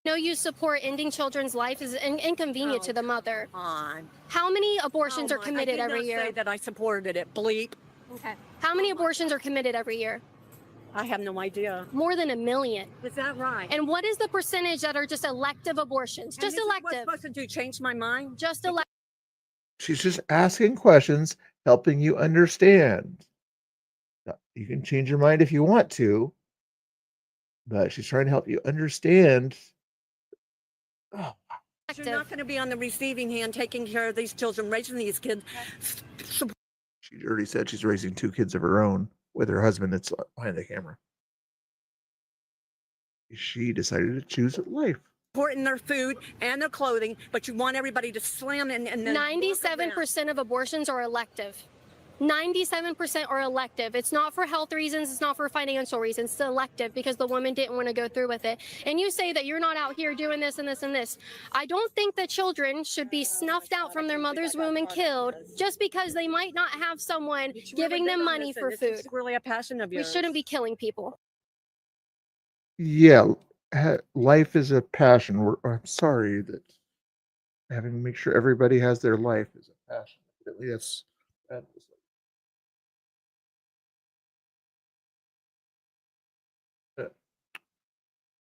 No, you support ending children's life is inconvenient to the mother. Come on. How many abortions are committed every year? I did not say that I supported it. Bleep. Okay. How many abortions are committed every year? I have no idea. More than 1 million. Is that right? And what is the percentage that are just elective abortions? And Just this is elective. what's supposed to do? Change my mind? Just elective. She's just asking questions, helping you understand. You can change your mind if you want to, but she's trying to help you understand. Oh. You're not going to be on the receiving hand taking care of these children, raising these kids. She already said she's raising 2 kids of her own with her husband that's behind the camera. She decided to choose life. Supporting their food and their clothing, but you want everybody to slam and 97% of abortions are elective. 97% are elective. It's not for health reasons. It's not for financial reasons. It's elective because the woman didn't want to go through with it. And you say that you're not out here doing this and this and this. I don't think that children should be snuffed out from their mother's womb and killed just because they might not have someone giving them money for food. It's really a passion of yours. We shouldn't be killing people. Yeah, life is a passion. I'm sorry that having to make sure everybody has their life is a passion. That's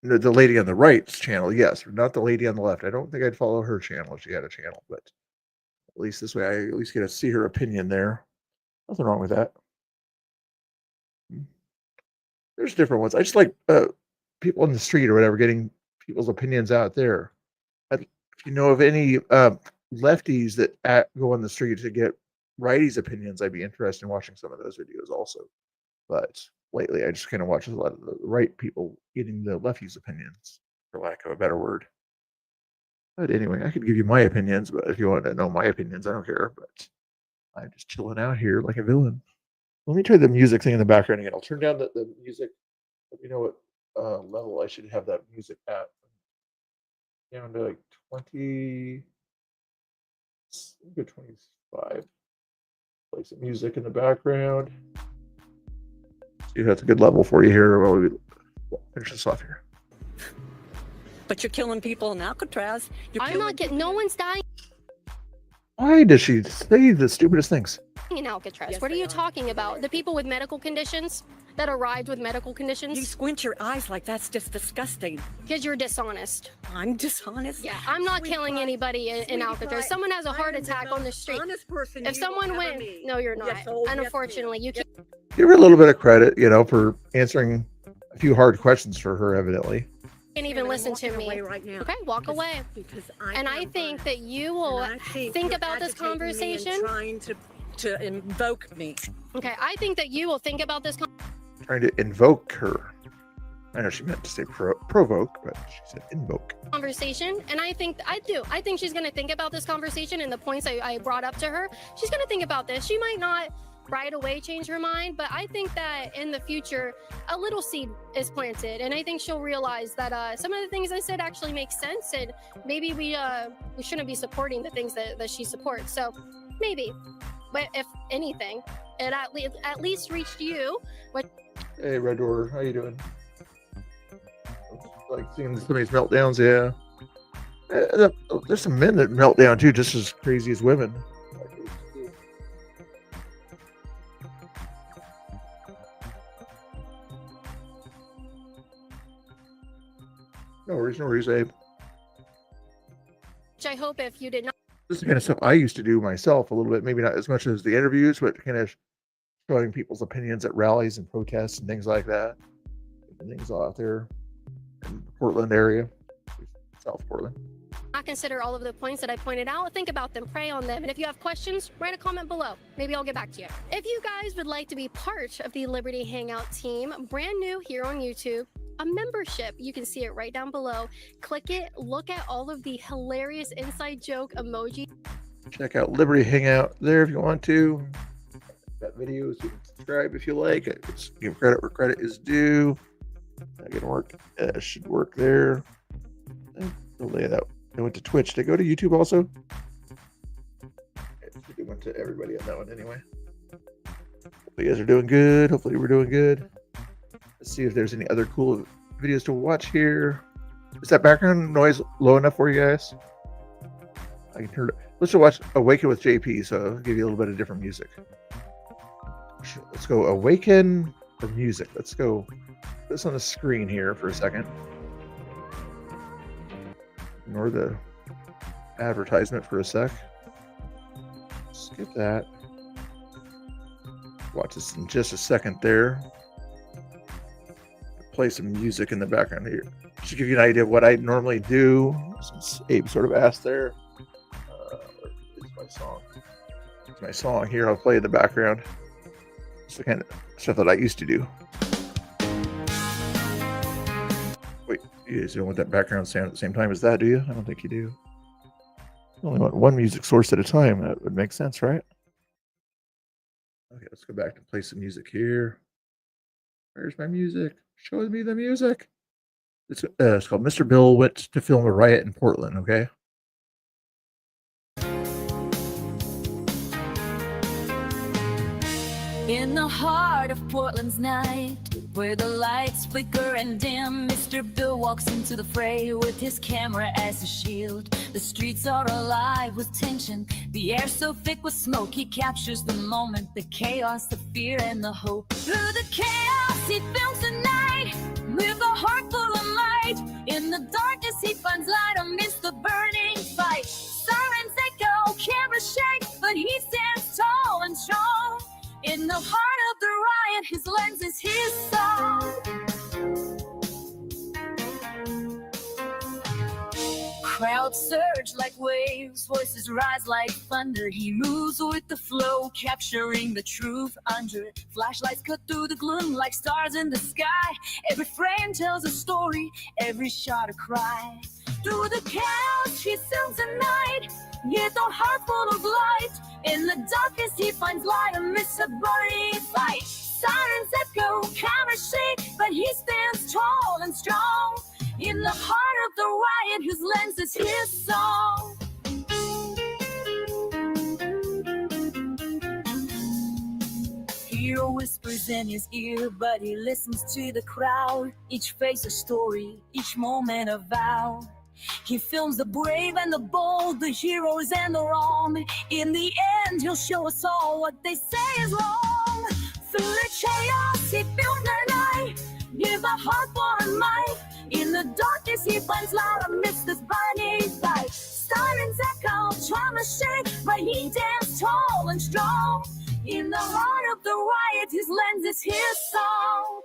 the lady on the right's channel, yes, not the lady on the left. I don't think I'd follow her channel if she had a channel, but at least this way I at least get to see her opinion there. Nothing wrong with that. There's different ones. I just like people on the street or whatever getting people's opinions out there. If you know of any lefties that go on the street to get righties' opinions, I'd be interested in watching some of those videos also. But lately, I just kind of watch a lot of the right people getting the lefties' opinions, for lack of a better word. But anyway, I could give you my opinions, but if you want to know my opinions, I don't care. But I'm just chilling out here like a villain. Let me try the music thing in the background again. I'll turn down the music. Let me know what level I should have that music at. Down to like 20, go 25. Play some music in the background. See if that's a good level for you here while we finish this off here. But you're killing people in Alcatraz. I'm not getting. No one's dying Why does she say the stupidest things? in Alcatraz. What are you talking about? The people with medical conditions that arrived with medical conditions? You squint your eyes like that's just disgusting. Because you're dishonest. I'm dishonest? Yeah, I'm not killing anybody in Alcatraz. Someone has a heart attack on the street. Person If someone went, no, you're not. And unfortunately, you can't. Give her a little bit of credit, for answering a few hard questions for her, evidently. Can't even listen to me. Right now. Okay, walk away. Because I think that you will think about this conversation. Trying to invoke me. Okay, I think that you will think about this. Trying to invoke her. I know she meant to say provoke, but she said invoke. Conversation, and I think she's going to think about this conversation and the points I brought up to her. She's going to think about this. She might not right away change her mind, but I think that in the future a little seed is planted, and I think she'll realize that some of the things I said actually make sense, and maybe we shouldn't be supporting the things that she supports. So maybe, but if anything, it at least reached you. Hey, Red Door, how you doing? Like seeing some of these meltdowns, yeah. There's some men that melt down too, just as crazy as women. No worries, Abe. Which I hope if you did not. This is the kind of stuff I used to do myself a little bit, maybe not as much as the interviews, but kind of showing people's opinions at rallies and protests and things like that. And things out there in the Portland area, South Portland. Not consider all of the points that I pointed out. Think about them, pray on them, and if you have questions, write a comment below. Maybe I'll get back to you. If you guys would like to be part of the Liberty Hangout team, brand new here on YouTube, a membership, you can see it right down below. Click it, look at all of the hilarious inside joke emoji. Check out Liberty Hangout there if you want to. That video, so you can subscribe if you like. Just give credit where credit is due. That can work. Should work there. I'll lay it out. I went to Twitch. Did I go to YouTube also? I went to everybody on that one anyway. Hope you guys are doing good. Hopefully we're doing good. Let's see if there's any other cool videos to watch here. Is that background noise low enough for you guys? I can turn it. Let's watch Awaken with JP, so I'll give you a little bit of different music. Let's go Awaken or music. Let's go this on the screen here for a second. Ignore the advertisement for a sec. Skip that. Watch this in just a second there. Play some music in the background here. Just to give you an idea of what I normally do. Since Abe sort of asked there. It's my song. It's my song here. I'll play in the background. It's the kind of stuff that I used to do. Wait, you guys don't want that background sound at the same time as that, do you? I don't think you do. You only want one music source at a time. That would make sense, right? Okay, let's go back and play some music here. Where's my music? Show me the music. It's called Mr. Bill went to film a riot in Portland, okay? In the heart of Portland's night, where the lights flicker and dim, Mr. Bill walks into the fray with his camera as a shield. The streets are alive with tension, the air so thick with smoke. He captures the moment, the chaos, the fear, and the hope. Through the chaos, he films the night with a heart full of light. In the darkness, he finds light amidst the burning fight. Sirens echo, cameras shake, but he stands tall and strong. In the heart of the riot, his lens is his song. Crowds surge like waves, voices rise like thunder. He moves with the flow, capturing the truth under it. Flashlights cut through the gloom like stars in the sky. Every frame tells a story, every shot a cry. Through the chaos, he films a night, yet a heart full of light. In the darkness, he finds light amidst a burning fight. Sirens echo, cameras shake, but he stands tall and strong. In the heart of the riot, his lens is his song. Hero whispers in his ear, but he listens to the crowd. Each face a story, each moment a vow. He films the brave and the bold, the heroes and the wrong. In the end, he'll show us all what they say is wrong. Through the chaos, he films the night. Give a heart for a might. In the darkness, he finds light amidst this burning fight. Sirens echo, trauma shake, but he stands tall and strong. In the heart of the riot, his lens is his song.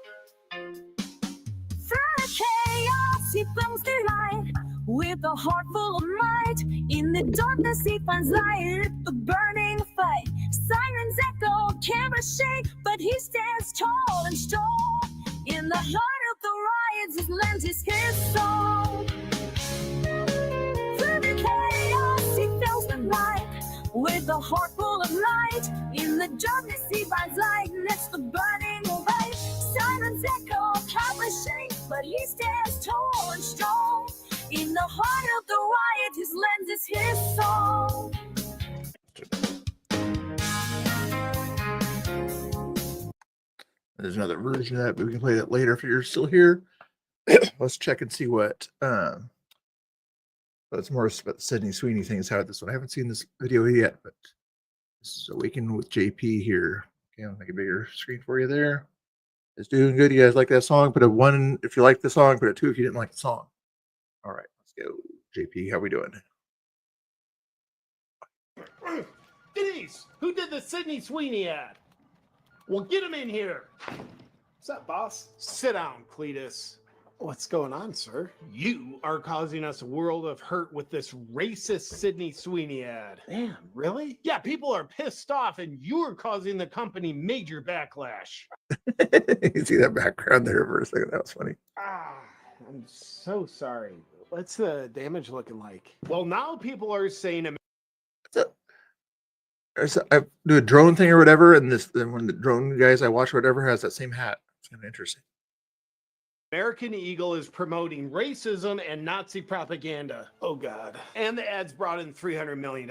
Through the chaos, he films the light. With a heart full of might, in the darkness he finds light. The burning fight, sirens echo, cameras shake, but he stands tall and strong. In the heart of the riots, his lens is his song. Through the chaos, he fills the night. With a heart full of light, in the darkness he finds light. Next the burning light, sirens echo, cameras shake, but he stands tall and strong. In the heart of the riot, his lens is his song. There's another version of that, but we can play that later if you're still here. Let's check and see what. It's more about the Sydney Sweeney thing. Is how this one. I haven't seen this video yet, but this is Awaken with JP here. Okay, I'll make a bigger screen for you there. It's doing good. You guys like that song? Put a 1 if you like the song. Put a 2 if you didn't like the song. All right, let's go. JP, how we doing? Denise, who did the Sydney Sweeney ad? Well, get him in here. What's up, boss? Sit down, Cletus. What's going on, sir? You are causing us a world of hurt with this racist Sydney Sweeney ad. Damn, really? Yeah, people are pissed off, and you're causing the company major backlash. You see that background there for a second? That was funny. I'm so sorry. What's the damage looking like? Well, now people are saying I do a drone thing or whatever, and when the drone guys I watch or whatever has that same hat. It's kind of interesting. American Eagle is promoting racism and Nazi propaganda. Oh, God. And the ads brought in $300 million.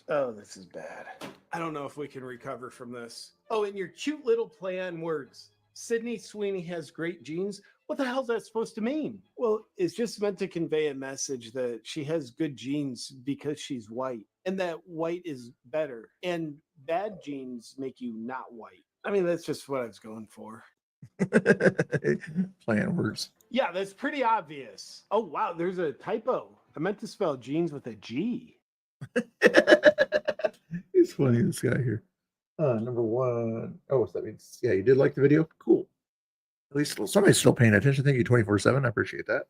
Oh, this is bad. I don't know if we can recover from this. Oh, and your cute little play on words. Sydney Sweeney has great genes. What the hell is that supposed to mean? Well, it's just meant to convey a message that she has good genes because she's white, and that white is better, and bad genes make you not white. I mean, that's just what I was going for. Playing words. Yeah, that's pretty obvious. Oh, wow, there's a typo. I meant to spell jeans with a G. He's funny, this guy here. Number 1. Oh, so that means, yeah, you did like the video? Cool. At least somebody's still paying attention. Thank you, 24/7. I appreciate that.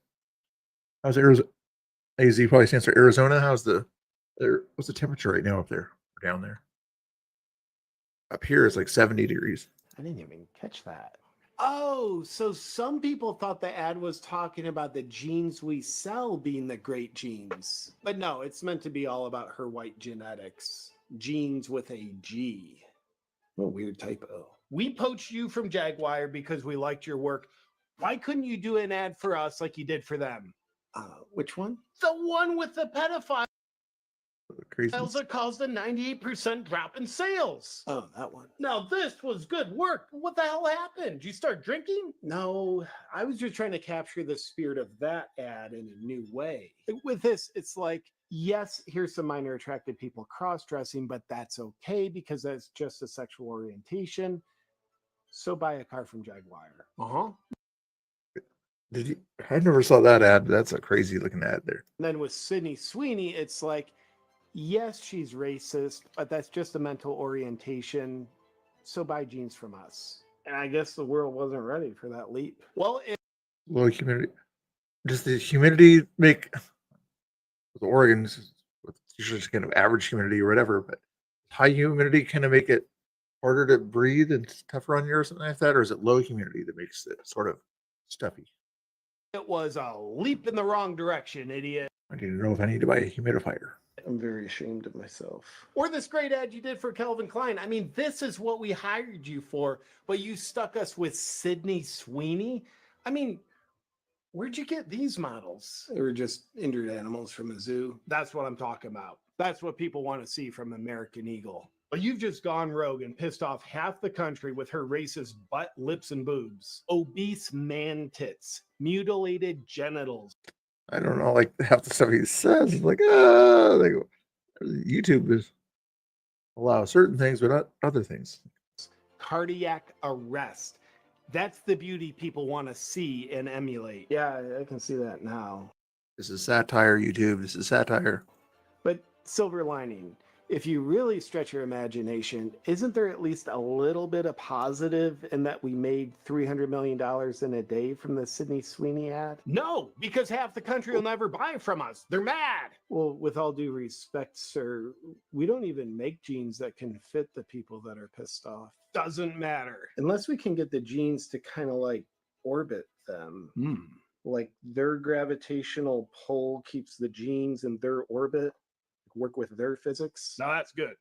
How's Arizona? AZ probably stands for Arizona. What's the temperature right now up there or down there? Up here it's like 70 degrees. I didn't even catch that. Oh, so some people thought the ad was talking about the genes we sell being the great genes. But no, it's meant to be all about her white genetics. Genes with a G. What a weird typo. We poached you from Jaguar because we liked your work. Why couldn't you do an ad for us like you did for them? Which one? The one with the pedophile. Craziness. That caused a 98% drop in sales. Oh, that one. Now, this was good work. What the hell happened? Did you start drinking? No, I was just trying to capture the spirit of that ad in a new way. With this, it's like, yes, here's some minor attracted people cross-dressing, but that's okay because that's just a sexual orientation. So buy a car from Jaguar. Uh-huh. Did you? I never saw that ad. That's a crazy looking ad there. And then with Sydney Sweeney, it's like, yes, she's racist, but that's just a mental orientation. So buy jeans from us. And I guess the world wasn't ready for that leap. Well, Low humidity. Does the humidity make with Oregon's usually just kind of average humidity or whatever, but high humidity kind of make it harder to breathe and tougher on you or something like that? Or is it low humidity that makes it sort of stuffy? it was a leap in the wrong direction, idiot. I need to know if I need to buy a humidifier. I'm very ashamed of myself. Or this great ad you did for Calvin Klein. I mean, this is what we hired you for, but you stuck us with Sydney Sweeney. I mean, where'd you get these models? They were just injured animals from a zoo. That's what I'm talking about. That's what people want to see from American Eagle. But you've just gone rogue and pissed off half the country with her racist butt, lips, and boobs. Obese man tits, mutilated genitals. I don't know, like half the stuff he says is like, like YouTube is allow certain things, but not other things. Cardiac arrest. That's the beauty people want to see and emulate. Yeah, I can see that now. This is satire, YouTube. This is satire. But silver lining, if you really stretch your imagination, isn't there at least a little bit of positive in that we made $300 million in a day from the Sydney Sweeney ad? No, because half the country will never buy from us. They're mad. Well, with all due respect, sir, we don't even make jeans that can fit the people that are pissed off. Doesn't matter. Unless we can get the jeans to kind of like orbit them. Like their gravitational pull keeps the jeans in their orbit, work with their physics. Now that's good.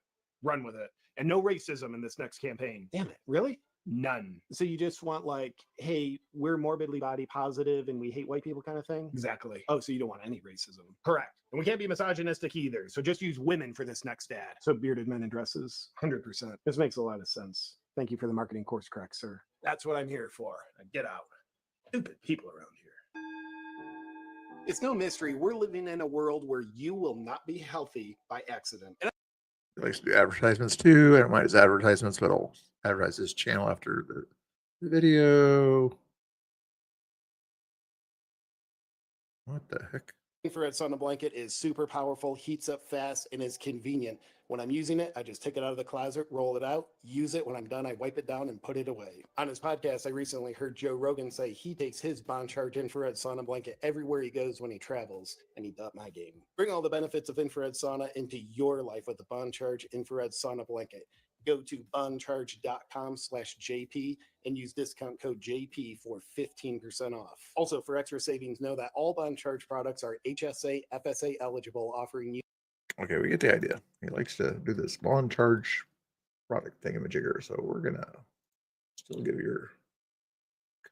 Run with it. And no racism in this next campaign. Damn it. Really? None. So you just want like, hey, we're morbidly body positive and we hate white people kind of thing? Exactly. Oh, so you don't want any racism. Correct. And we can't be misogynistic either. So just use women for this next ad. So bearded men in dresses? 100%. This makes a lot of sense. Thank you for the marketing course correct, sir. That's what I'm here for. Now get out. Stupid people around here. It's no mystery. We're living in a world where you will not be healthy by accident. And He likes to do advertisements too. I don't mind his advertisements, but I'll advertise his channel after the video. What the heck? infrared sauna blanket is super powerful, heats up fast, and is convenient. When I'm using it, I just take it out of the closet, roll it out, use it. When I'm done, I wipe it down and put it away. On his podcast, I recently heard Joe Rogan say he takes his Bond Charge infrared sauna blanket everywhere he goes when he travels, and he upped my game. Bring all the benefits of infrared sauna into your life with the Bond Charge infrared sauna blanket. Go to bondcharge.com/JP and use discount code JP for 15% off. Also, for extra savings, know that all Bond Charge products are HSA, FSA eligible, offering you. Okay, we get the idea. He likes to do this Bond Charge product thingamajigger. So we're going to still give your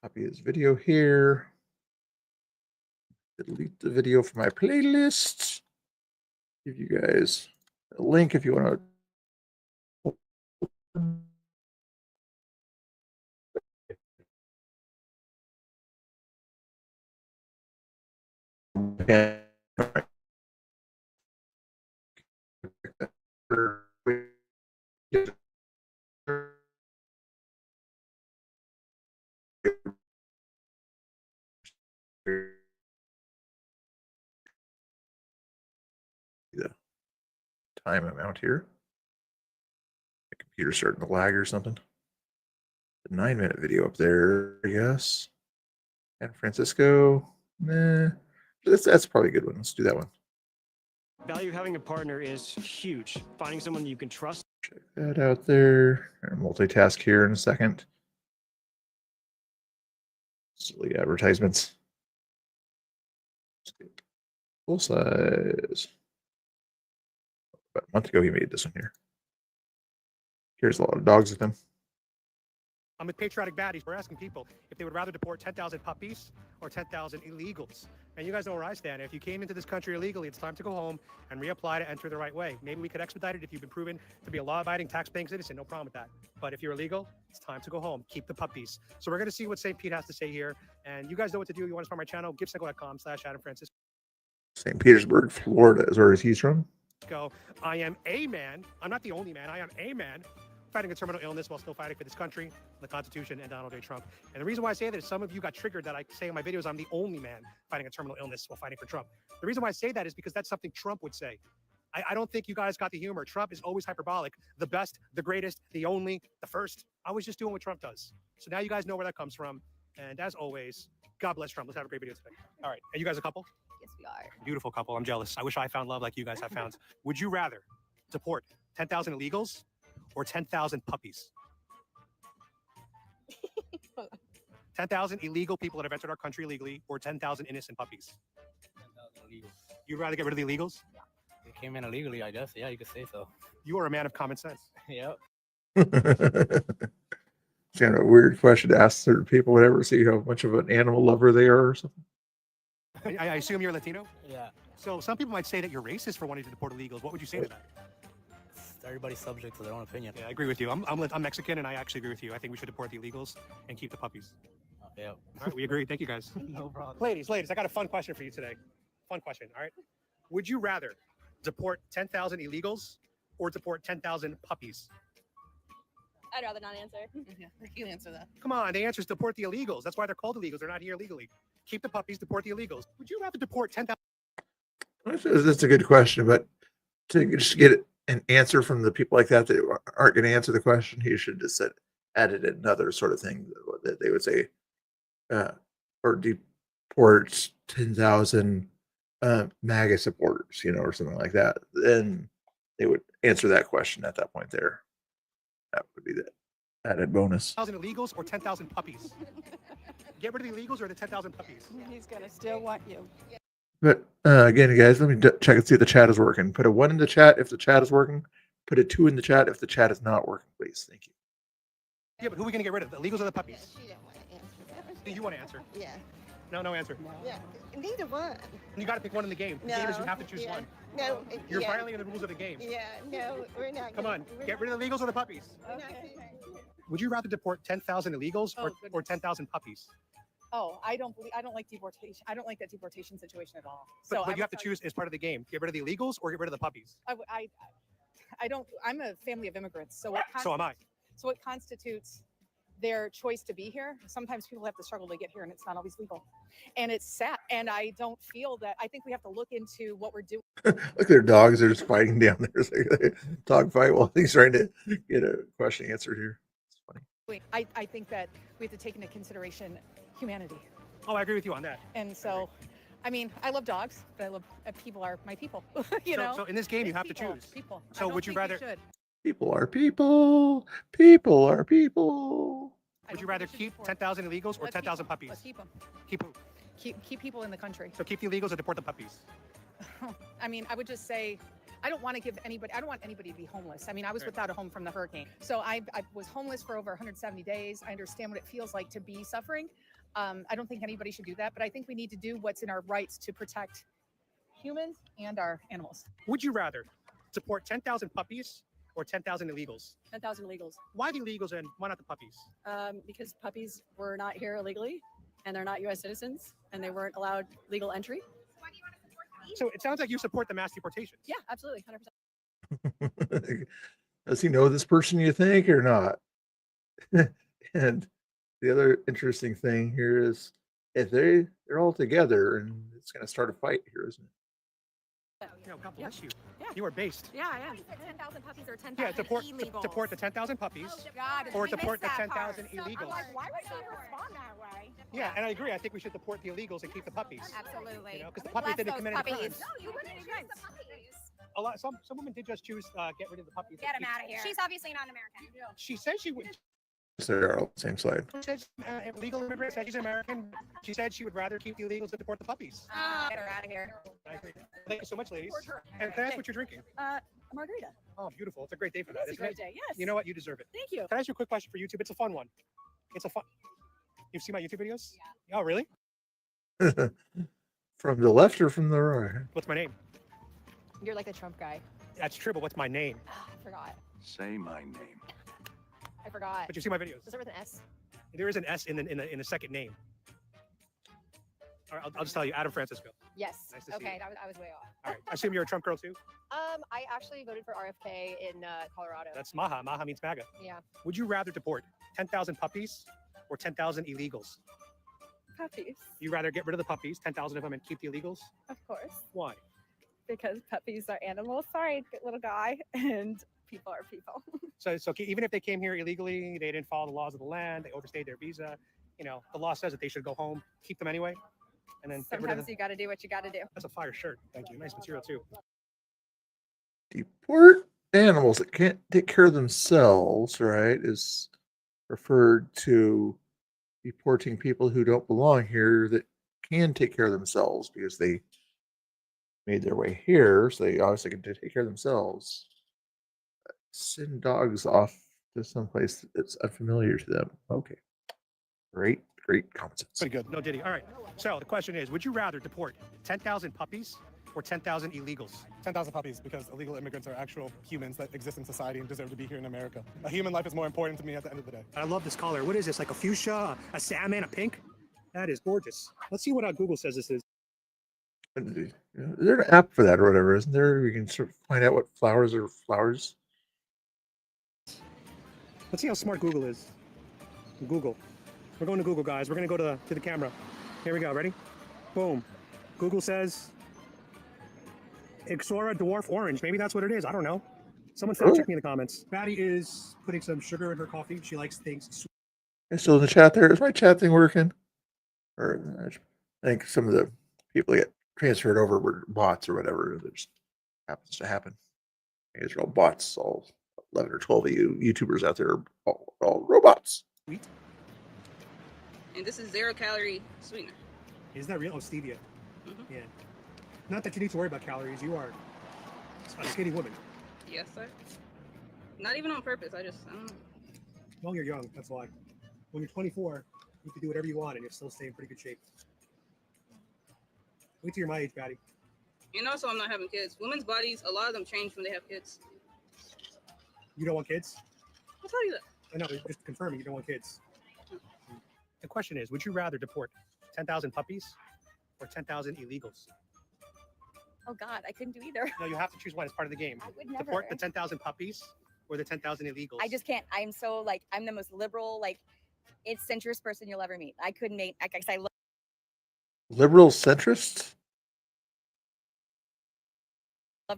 copy his video here. Delete the video from my playlist. Give you guys a link if you want to. The time amount here. The computer's starting to lag or something. The 9-minute video up there, yes. San Francisco, nah. That's probably a good one. Let's do that one. Value of having a partner is huge. Finding someone you can trust. Check that out there. I'll multitask here in a second. Silly advertisements. Full size. About a month ago, he made this one here. Here's a lot of dogs with him. I'm with Patriotic Baddies. We're asking people if they would rather deport 10,000 puppies or 10,000 illegals. And you guys know where I stand. If you came into this country illegally, it's time to go home and reapply to enter the right way. Maybe we could expedite it if you've been proven to be a law-abiding, tax-paying citizen. No problem with that. But if you're illegal, it's time to go home. Keep the puppies. So we're going to see what St. Pete has to say here. And you guys know what to do. You want to support my channel, givesego.com/AdamFrancisco. St. Petersburg, Florida is where he's from. I am a man. I'm not the only man. I am a man fighting a terminal illness while still fighting for this country, the Constitution, and Donald J. Trump. And the reason why I say that is some of you got triggered that I say in my videos I'm the only man fighting a terminal illness while fighting for Trump. The reason why I say that is because that's something Trump would say. I don't think you guys got the humor. Trump is always hyperbolic. The best, the greatest, the only, the first. I was just doing what Trump does. So now you guys know where that comes from. And as always, God bless Trump. Let's have a great video today. All right. Are you guys a couple? Yes, we are. Beautiful couple. I'm jealous. I wish I found love like you guys have found. Would you rather deport 10,000 illegals or 10,000 puppies? 10,000 illegal people that have entered our country illegally or 10,000 innocent puppies? 10,000 illegals. You'd rather get rid of the illegals? Yeah. It came in illegally, I guess. Yeah, you could say so. You are a man of common sense. Yep. It's kind of a weird question to ask certain people, whatever, see how much of an animal lover they are or something. I assume you're Latino? Yeah. So some people might say that you're racist for wanting to deport illegals. What would you say to that? Everybody's subject to their own opinion. Yeah, I agree with you. I'm Mexican, and I actually agree with you. I think we should deport the illegals and keep the puppies. Yeah. All right, we agree. Thank you, guys. No problem. Ladies, I got a fun question for you today. Fun question, all right? Would you rather deport 10,000 illegals or deport 10,000 puppies? I'd rather not answer. Yeah, you answer that. Come on, the answer is deport the illegals. That's why they're called illegals. They're not here illegally. Keep the puppies, deport the illegals. Would you rather deport 10,000? That's a good question, but to just get an answer from the people like that aren't going to answer the question, he should just said added another sort of thing that they would say, or deport 10,000 MAGA supporters, or something like that. Then they would answer that question at that point there. That would be the added bonus. 10,000 illegals or 10,000 puppies? Get rid of the illegals or the 10,000 puppies? He's gonna still want you. But again, guys, let me check and see if the chat is working. Put a 1 in the chat if the chat is working. Put a 2 in the chat if the chat is not working, please. Thank you. Yeah, but who are we going to get rid of? The illegals or the puppies? She didn't want to answer that. Do you want to answer? Yeah. No answer. Yeah. Neither one. You got to pick one in the game. The game is you have to choose one. No. You're violating the rules of the game. Yeah. No, we're not. Come on, get rid of the illegals or the puppies? Okay. Would you rather deport 10,000 illegals or 10,000 puppies? Oh, I don't like deportation. I don't like that deportation situation at all. But you have to choose as part of the game. Get rid of the illegals or get rid of the puppies? I don't. I'm a family of immigrants, so what? So am I. So what constitutes their choice to be here? Sometimes people have to struggle to get here, and it's not always legal, and it's sad. And I don't feel that. I think we have to look into what we're doing. Look, their dogs are just fighting down there. It's like a dog fight while he's trying to get a question answered here. It's funny. I think that we have to take into consideration humanity. Oh, I agree with you on that. And so, I mean, I love dogs, but I love people are my people. So in this game, you have to choose. People. So would you rather? People are people. People are people. Would you rather keep 10,000 illegals or 10,000 puppies? Let's keep them. Keep who? Keep people in the country. So keep the illegals or deport the puppies? I mean, I would just say, I don't want anybody to be homeless. I mean, I was without a home from the hurricane. So I was homeless for over 170 days. I understand what it feels like to be suffering. I don't think anybody should do that, but I think we need to do what's in our rights to protect humans and our animals. Would you rather deport 10,000 puppies or 10,000 illegals? 10,000 illegals. Why the illegals and why not the puppies? Because puppies were not here illegally, and they're not U.S. citizens, and they weren't allowed legal entry. So it sounds like you support the mass deportations. Yeah, absolutely, 100%. Does he know this person, you think, or not? And the other interesting thing here is if they're all together, and it's going to start a fight here, isn't it? God bless you. Yeah. You are based. Yeah, I am. 10,000 puppies or 10,000 Yeah, deport illegals? the 10,000 puppies God, or we deport the missed that 10,000 part. illegals. I'm like, why would she respond that way? Yeah, and I agree. I think we should deport the illegals and keep the puppies. Absolutely. Because the puppies didn't commit any crimes. No, you wouldn't choose the puppies. Some women did just choose get rid of the puppies. Get him out of here. She's obviously not American. She said she would. So they're all on the same slide. She said legal immigrant said she's American. She said she would rather keep the illegals than deport the puppies. Get her out of here. I agree. Thank you so much, ladies. And can I ask what you're drinking? A margarita. Oh, beautiful. It's a great day for that, It's a isn't great it? day, yes. You know what? You deserve it. Thank you. Can I ask you a quick question for YouTube? It's a fun one. It's a fun. You've seen my YouTube videos? Yeah. Oh, really? From the left or from the right? What's my name? You're like the Trump guy. That's true, but what's my name? I forgot. Say my name. I forgot. But you see my videos. Does it start with an S? There is an S in the second name. All right, I'll just tell you, Adam Francisco. Yes. Nice to see Okay, you. I was way off. All right. I assume you're a Trump girl too. I actually voted for RFK in Colorado. That's Maha. Maha means MAGA. Yeah. Would you rather deport 10,000 puppies or 10,000 illegals? Puppies, You rather get rid of the puppies, 10,000 of them, and keep the illegals? of course, Why? because puppies are animals. Sorry, little guy, and people are people. So even if they came here illegally, they didn't follow the laws of the land, they overstayed their visa. You know, the law says that they should go home, keep them anyway, and then get rid of Sometimes them. you got to do what you got to do. That's a fire shirt. Thank you. Nice material too. Deport animals that can't take care of themselves, right, is referred to deporting people who don't belong here that can take care of themselves because they made their way here, so they obviously can take care of themselves. Send dogs off to someplace that's unfamiliar to them. Okay. Great common sense. Pretty good. No Diddy. All right. So the question is, would you rather deport 10,000 puppies or 10,000 illegals? 10,000 puppies, because illegal immigrants are actual humans that exist in society and deserve to be here in America. A human life is more important to me at the end of the day. I love this color. What is this? Like a fuchsia, a salmon, a pink? That is gorgeous. Let's see what Google says this is. Is there an app for that or whatever? Isn't there? You can sort of find out what flowers are flowers. Let's see how smart Google is. Google. We're going to Google, guys. We're going to go to the camera. Here we go. Ready? Boom. Google says Ixora dwarf orange. Maybe that's what it is. I don't know. Someone fact check me in the comments. Patty is putting some sugar in her coffee. She likes things sweet. It's still in the chat there. Is my chat thing working? Or I think some of the people get transferred over were bots or whatever. That just happens to happen. These are all bots. All 11 or 12 of you YouTubers out there are all robots. Sweet. And this is 0-calorie sweetener. Is that real? Oh, stevia. Yeah. Not that you need to worry about calories. You are a skinny woman. Yes, sir. Not even on purpose. I don't know. Well, you're young. That's why. When you're 24, you can do whatever you want and you'll still stay in pretty good shape. Wait till you're my age, Patty. And also, I'm not having kids. Women's bodies, a lot of them change when they have kids. You don't want kids? I'll tell you that. I know, just confirming you don't want kids. The question is, would you rather deport 10,000 puppies or 10,000 illegals? Oh God, I couldn't do either. No, you have to choose one as part of the game. I would never. Deport the 10,000 puppies or the 10,000 illegals. I just can't. I'm so like, I'm the most liberal, like, it's centrist person you'll ever meet. I couldn't make, I guess I love Liberal centrists?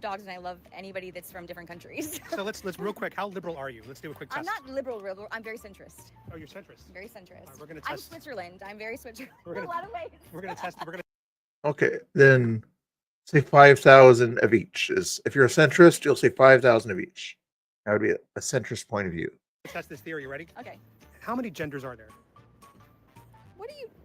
dogs and I love anybody that's from different countries. So let's real quick. How liberal are you? Let's do a quick test. I'm not liberal. I'm very centrist. Oh, you're centrist. Very centrist. Right, we're gonna I'm test. Switzerland. I'm very Switzerland We're in gonna- a lot of ways. We're gonna test. We're gonna. Okay, then say 5,000 of each. If you're a centrist, you'll say 5,000 of each. That would be a centrist point of view. Test this theory. You ready? Okay. How many genders are there?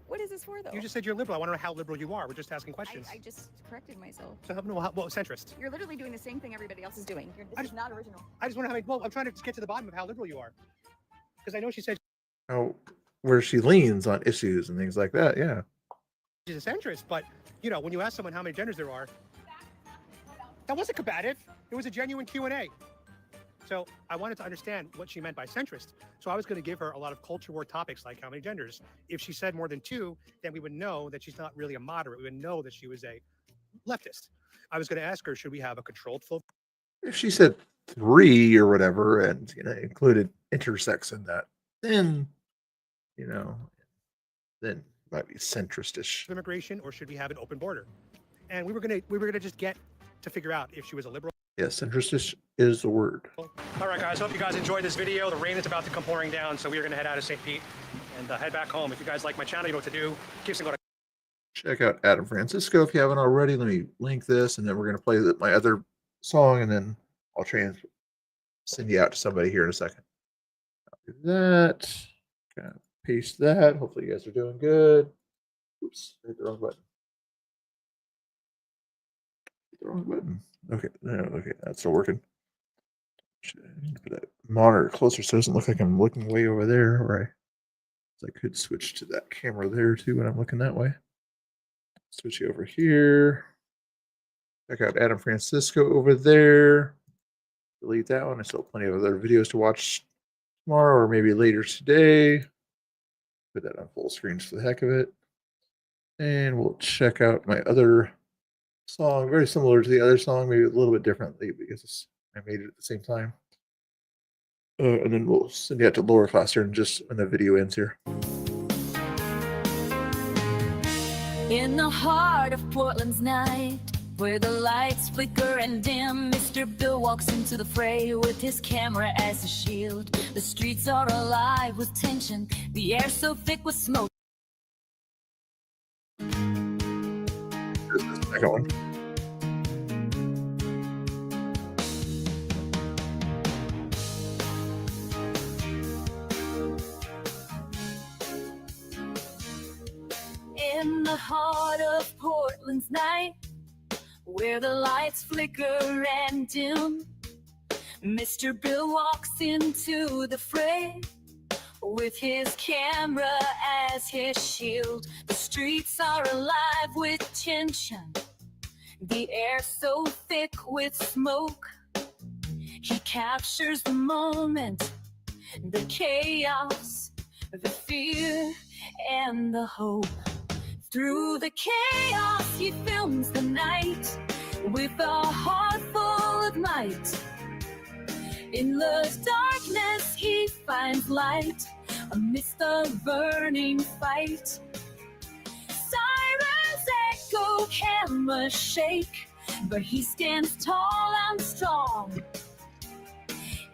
What is this for though? You just said you're liberal. I want to know how liberal you are. We're just asking questions. I just corrected myself. So well, centrist. You're literally doing the same thing everybody else is doing. This is not original. I just want to well, I'm trying to just get to the bottom of how liberal you are. Because I know she said Oh, where she leans on issues and things like that. Yeah. she's a centrist, but you know, when you ask someone how many genders there are, that wasn't combative. It was a genuine Q&A. So I wanted to understand what she meant by centrist. So I was going to give her a lot of culture war topics like how many genders. If she said more than 2, then we would know that she's not really a moderate. We would know that she was a leftist. I was going to ask her, should we have a controlled flow? If she said 3 or whatever and included intersex in that, then then it might be centrist-ish. Immigration, or should we have an open border? And we were gonna just get to figure out if she was a liberal. Yes, centrist-ish is the word. All right, guys. Hope you guys enjoyed this video. The rain is about to come pouring down, so we are going to head out of St. Pete and head back home. If you guys like my channel, you know what to do. Keep going. Check out Adam Francisco if you haven't already. Let me link this, and then we're going to play my other song, and then I'll send you out to somebody here in a second. I'll do that. Kind of paste that. Hopefully you guys are doing good. Oops, I hit the wrong button. Hit the wrong button. Okay, no, okay, that's still working. I need to put that monitor closer so it doesn't look like I'm looking way over there. Right. So I could switch to that camera there too when I'm looking that way. Switch you over here. Check out Adam Francisco over there. Delete that one. I still have plenty of other videos to watch tomorrow or maybe later today. Put that on full screen just for the heck of it. And we'll check out my other song, very similar to the other song, maybe a little bit differently because I made it at the same time. And then we'll send you out to lower class here in just when the video ends here. In the heart of Portland's night, where the lights flicker and dim, Mr. Bill walks into the fray with his camera as a shield. The streets are alive with tension, the air so thick with smoke. Here's the second one. In the heart of Portland's night, where the lights flicker and dim. Mr. Bill walks into the fray with his camera as his shield. The streets are alive with tension, the air so thick with smoke. He captures the moment, the chaos, the fear, and the hope. Through the chaos, he films the night with a heart full of might. In the darkness, he finds light amidst the burning fight. Sirens echo, cameras shake, but he stands tall and strong.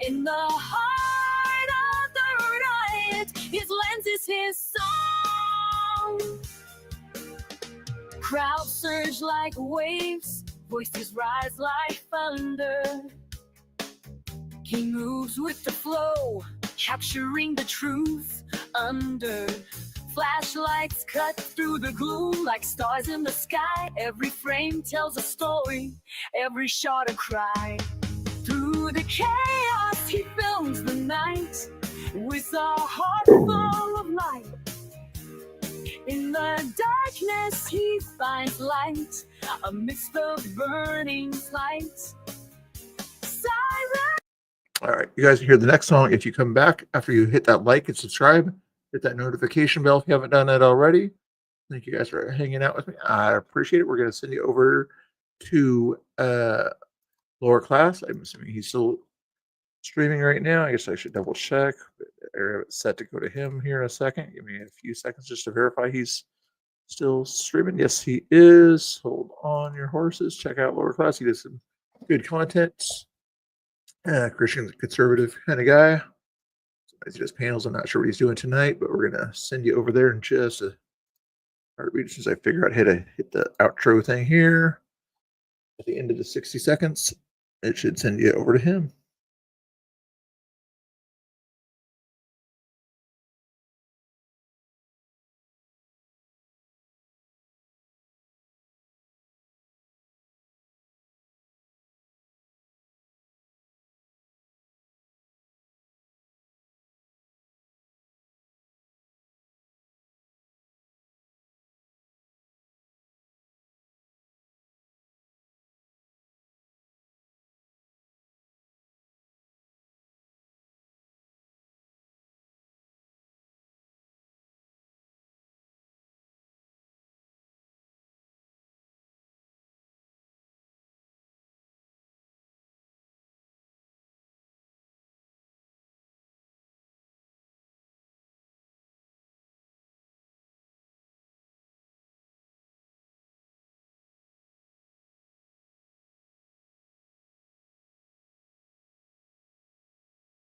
In the heart of the riot, his lens is his song. Crowds surge like waves, voices rise like thunder. He moves with the flow, capturing the truth under. Flashlights cut through the gloom like stars in the sky. Every frame tells a story, every shot a cry. Through the chaos, he films the night with a heart full of light. In the darkness, he finds light amidst the burning light. Siren. All right, you guys hear the next song. If you come back after you hit that like and subscribe, hit that notification bell if you haven't done that already. Thank you guys for hanging out with me. I appreciate it. We're going to send you over to lower class. I'm assuming he's still streaming right now. I guess I should double check. I have it set to go to him here in a second. Give me a few seconds just to verify he's still streaming. Yes, he is. Hold on your horses. Check out lower class. He does some good content. Christian conservative kind of guy. Sometimes he does panels. I'm not sure what he's doing tonight, but we're gonna send you over there in just a heartbeat since I figure out how to hit the outro thing here. At the end of the 60 seconds, it should send you over to him.